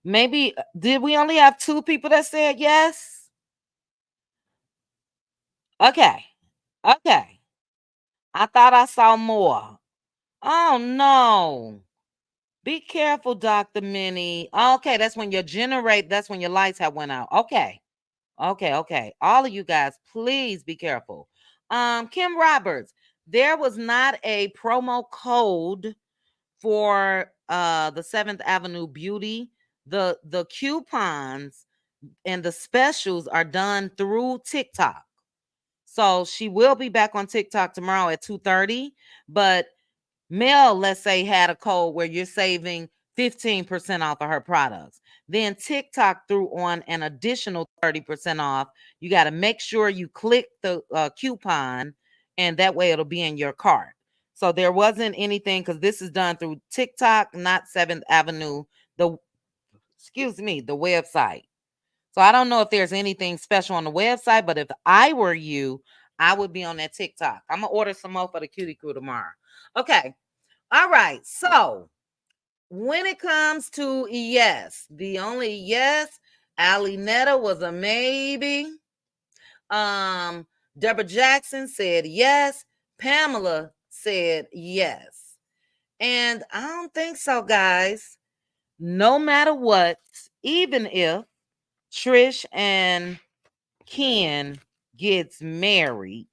Maybe did we only have 2 people that said yes? Okay. I thought I saw more. Oh no. Be careful, Dr. Minnie. Okay, that's when that's when your lights have went out. Okay. All of you guys, please be careful. Kim Roberts, there was not a promo code for the 7th Avenue Beauty. The coupons and the specials are done through TikTok. So she will be back on TikTok tomorrow at 2:30. But Mel, let's say, had a code where you're saving 15% off of her products. Then TikTok threw on an additional 30% off. You got to make sure you click the coupon, and that way it'll be in your cart. So there wasn't anything, because this is done through TikTok, not 7th Avenue, the website. So I don't know if there's anything special on the website, but if I were you, I would be on that TikTok. I'm going to order some more for the Cutie Crew tomorrow. Okay. All right. So when it comes to yes, the only yes, Ali Netta was a maybe. Deborah Jackson said yes. Pamela said yes. And I don't think so, guys. No matter what, even if Trish and Ken gets married,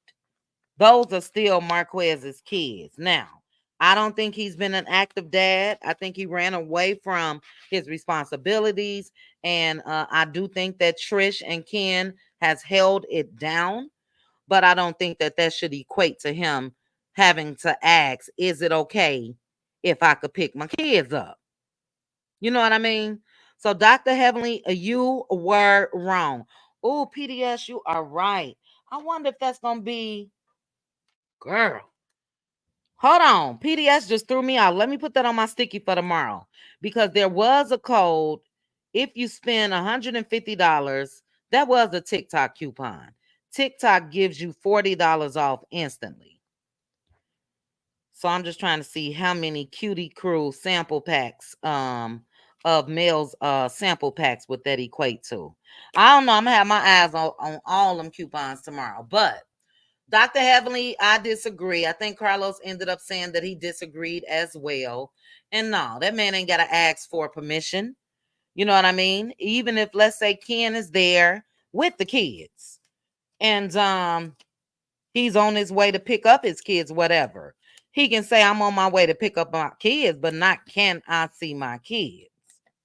those are still Marquez's kids. Now, I don't think he's been an active dad. I think he ran away from his responsibilities. And I do think that Trish and Ken has held it down. But I don't think that that should equate to him having to ask, is it okay if I could pick my kids up? You know what I mean? So, Dr. Heavenly, you were wrong. Oh, PDS, you are right. I wonder if that's going to be, girl. Hold on. PDS just threw me out. Let me put that on my sticky for tomorrow, because there was a code. If you spend $150, that was a TikTok coupon. TikTok gives you $40 off instantly. So I'm just trying to see how many Cutie Crew sample packs of males sample packs would that equate to. I don't know. I'm gonna have my eyes on all them coupons tomorrow. But Dr. Heavenly, I disagree. I think Carlos ended up saying that he disagreed as well. And no, that man ain't gotta ask for permission. You know what I mean? Even if, let's say, Ken is there with the kids and he's on his way to pick up his kids, whatever. He can say, I'm on my way to pick up my kids, but not, can I see my kids?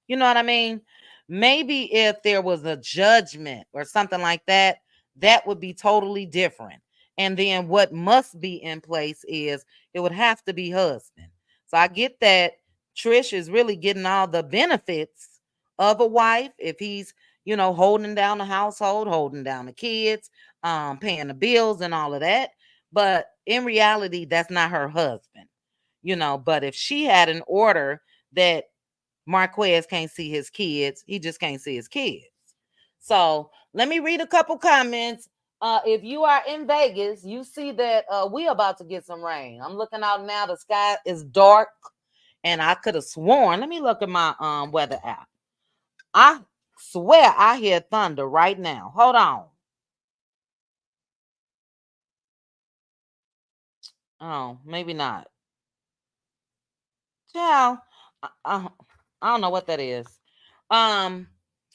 You know what I mean? Maybe if there was a judgment or something like that, that would be totally different. And then what must be in place is it would have to be husband. So I get that Trish is really getting all the benefits of a wife if he's, holding down the household, holding down the kids, paying the bills and all of that. But in reality, that's not her husband, But if she had an order that Marquez can't see his kids, he just can't see his kids. So let me read a couple comments. If you are in Vegas, you see that we about to get some rain. I'm looking out now. The sky is dark, and I could have sworn. Let me look at my weather app. I swear I hear thunder right now. Hold on. Oh, maybe not. Ciao. I don't know what that is. Um,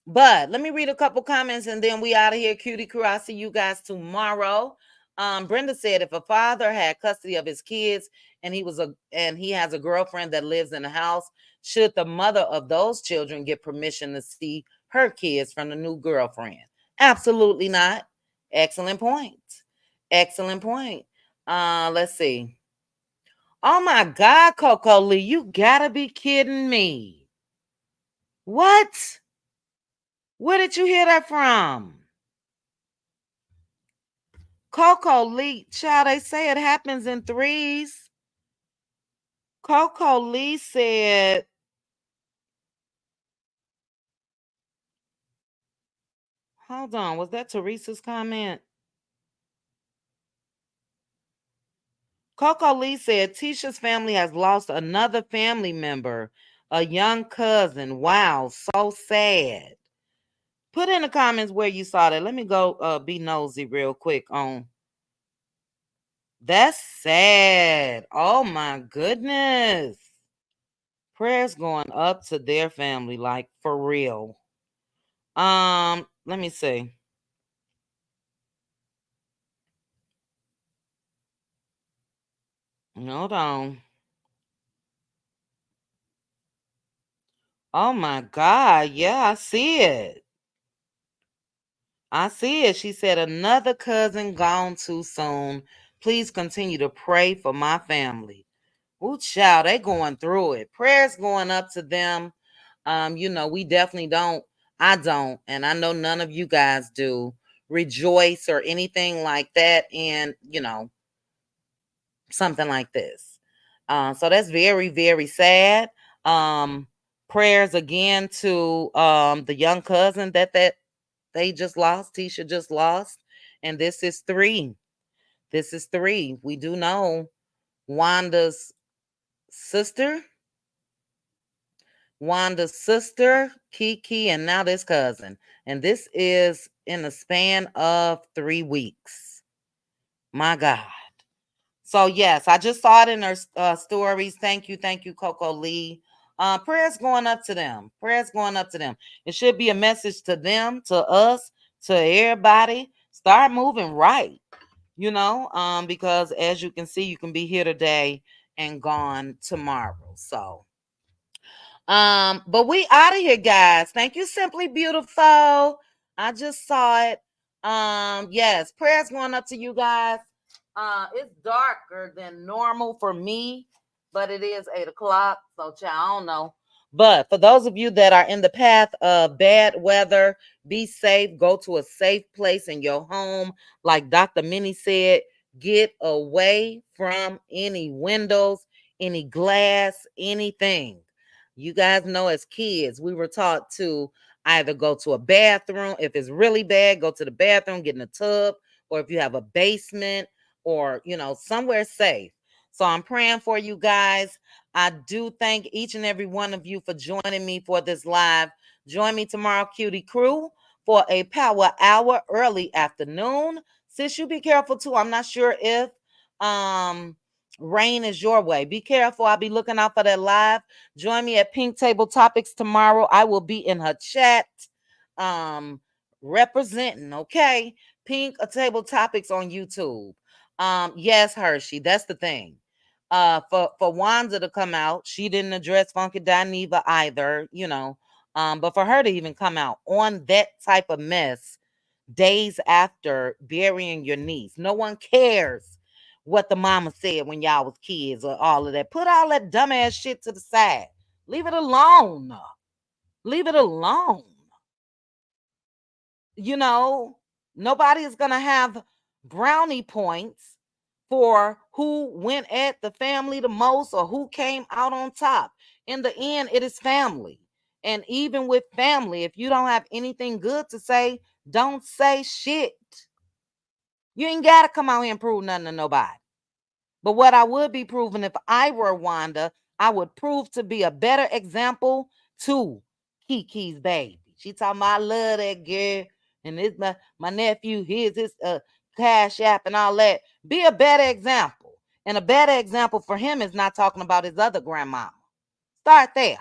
but let me read a couple comments and then we out of here, Cutie Crew. I'll see you guys tomorrow. Brenda said if a father had custody of his kids and he has a girlfriend that lives in the house, should the mother of those children get permission to see her kids from the new girlfriend? Absolutely not. Excellent point. Excellent point. Let's see. Oh my God, Coco Lee, you gotta be kidding me. What? Where did you hear that from? Coco Lee, child, they say it happens in threes. Coco Lee said, hold on, was that Teresa's comment? Coco Lee said, Tisha's family has lost another family member, a young cousin. Wow, so sad. Put in the comments where you saw that. Let me go be nosy real quick on. That's sad. Oh my goodness. Prayers going up to their family, like for real. Let me see. Hold on. Oh my God. Yeah, I see it. I see it. She said, another cousin gone too soon. Please continue to pray for my family. Ooh, child, they going through it. Prayers going up to them. We definitely don't. I don't, and I know none of you guys do rejoice or anything like that. And something like this. So that's very, very sad. Prayers again to the young cousin that they just lost. Tisha just lost, and this is 3. This is 3. We do know Wanda's sister. Wanda's sister, Kiki, and now this cousin. And this is in the span of 3 weeks. My God. So, yes, I just saw it in her stories. Thank you, Coco Lee. Prayers going up to them. Prayers going up to them. It should be a message to them, to us, to everybody. Start moving right, because as you can see, you can be here today and gone tomorrow. So, but we out of here, guys. Thank you, Simply Beautiful. I just saw it. Yes, prayers going up to you guys. It's darker than normal for me, but it is 8:00. So, I don't know. But for those of you that are in the path of bad weather, be safe. Go to a safe place in your home. Like Dr. Minnie said, get away from any windows, any glass, anything. You guys know as kids, we were taught to either go to a bathroom. If it's really bad, go to the bathroom, get in a tub, or if you have a basement or, somewhere safe. So I'm praying for you guys. I do thank each and every one of you for joining me for this live. Join me tomorrow, Cutie Crew, for a power hour early afternoon. Sis, you be careful too. I'm not sure if rain is your way. Be careful. I'll be looking out for that live. Join me at Pink Table Topics tomorrow. I will be in her chat representing, okay? Pink Table Topics on YouTube. Yes, Hershey, that's the thing. For Wanda to come out, she didn't address Funky Dineva either, but for her to even come out on that type of mess days after burying your niece, no one cares what the mama said when y'all was kids or all of that. Put all that dumbass shit to the side. Leave it alone. Leave it alone. Nobody is going to have brownie points for who went at the family the most or who came out on top. In the end, it is family. And even with family, if you don't have anything good to say, don't say shit. You ain't got to come out here and prove nothing to nobody. But what I would be proving if I were Wanda, I would prove to be a better example to Kiki's baby. She talking about I love that girl. And it's my nephew, here's his cash app and all that. Be a better example. And a better example for him is not talking about his other grandmama. Start there.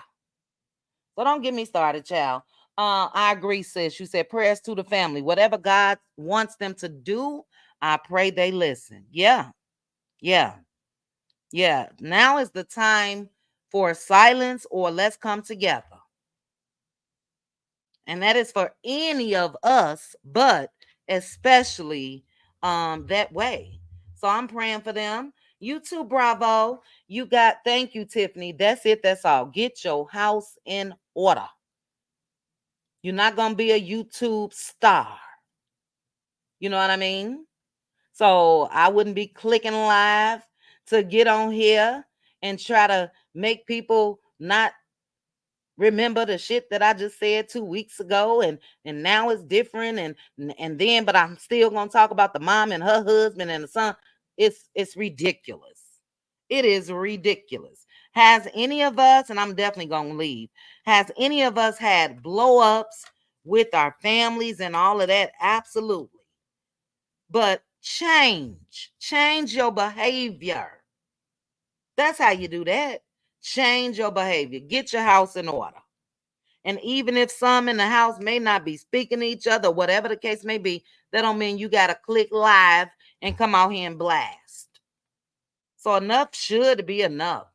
So don't get me started, child. I agree, sis. You said prayers to the family. Whatever God wants them to do, I pray they listen. Yeah. Now is the time for silence or let's come together. And that is for any of us, but especially that way. So I'm praying for them. You too, Bravo. Thank you, Tiffany. That's it. That's all. Get your house in order. You're not going to be a YouTube star. You know what I mean? So I wouldn't be clicking live to get on here and try to make people not remember the shit that I just said 2 weeks ago and now it's different and then but I'm still going to talk about the mom and her husband and the son. It's ridiculous. It is ridiculous. Has any of us, and I'm definitely going to leave, has any of us had blow ups with our families and all of that? Absolutely. But change your behavior. That's how you do that. Change your behavior. Get your house in order. And even if some in the house may not be speaking to each other, whatever the case may be, that don't mean you got to click live and come out here and blast. So enough should be enough.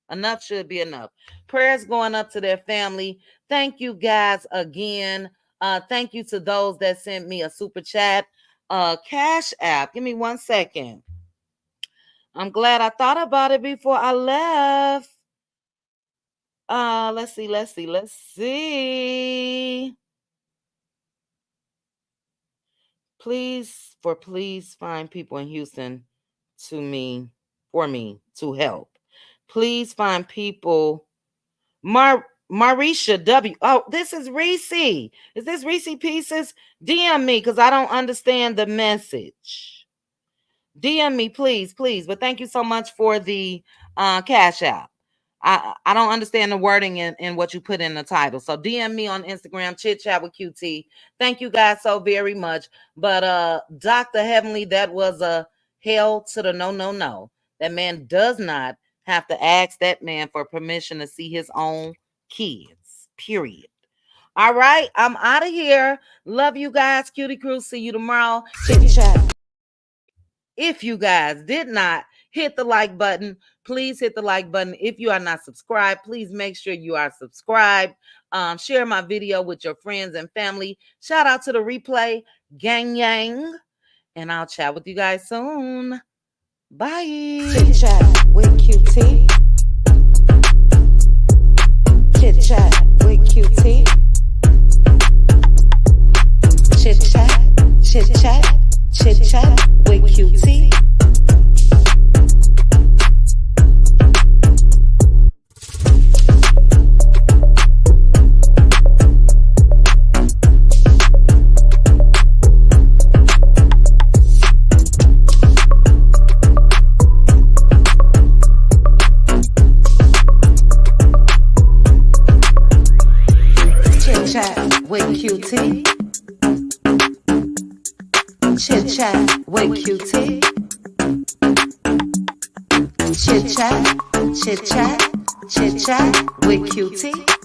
Enough should be enough. Prayers going up to their family. Thank you guys again. Thank you to those that sent me a super chat. Cash app. Give me 1 second. I'm glad I thought about it before I left. Let's see. Please find people in Houston for me to help. Please find people. Marisha W. Oh, this is Reese. Is this Reese Pieces? DM me because I don't understand the message. DM me, please. But thank you so much for the Cash App. I don't understand the wording in what you put in the title. So DM me on Instagram, Chit Chat with QT. Thank you guys so very much. But Dr. Heavenly, that was a hell to the no. That man does not have to ask that man for permission to see his own kids. Period. All right, I'm out of here. Love you guys. Cutie Crew. See you tomorrow. Chit Chat. If you guys did not hit the like button, please hit the like button. If you are not subscribed, please make sure you are subscribed. Share my video with your friends and family. Shout out to the replay gang yang. And I'll chat with you guys soon. Bye. Chit Chat with QT. Chit Chat with QT. Chit Chat with QT. Chit Chat with QT. Chit Chat with QT. Chit Chat with QT.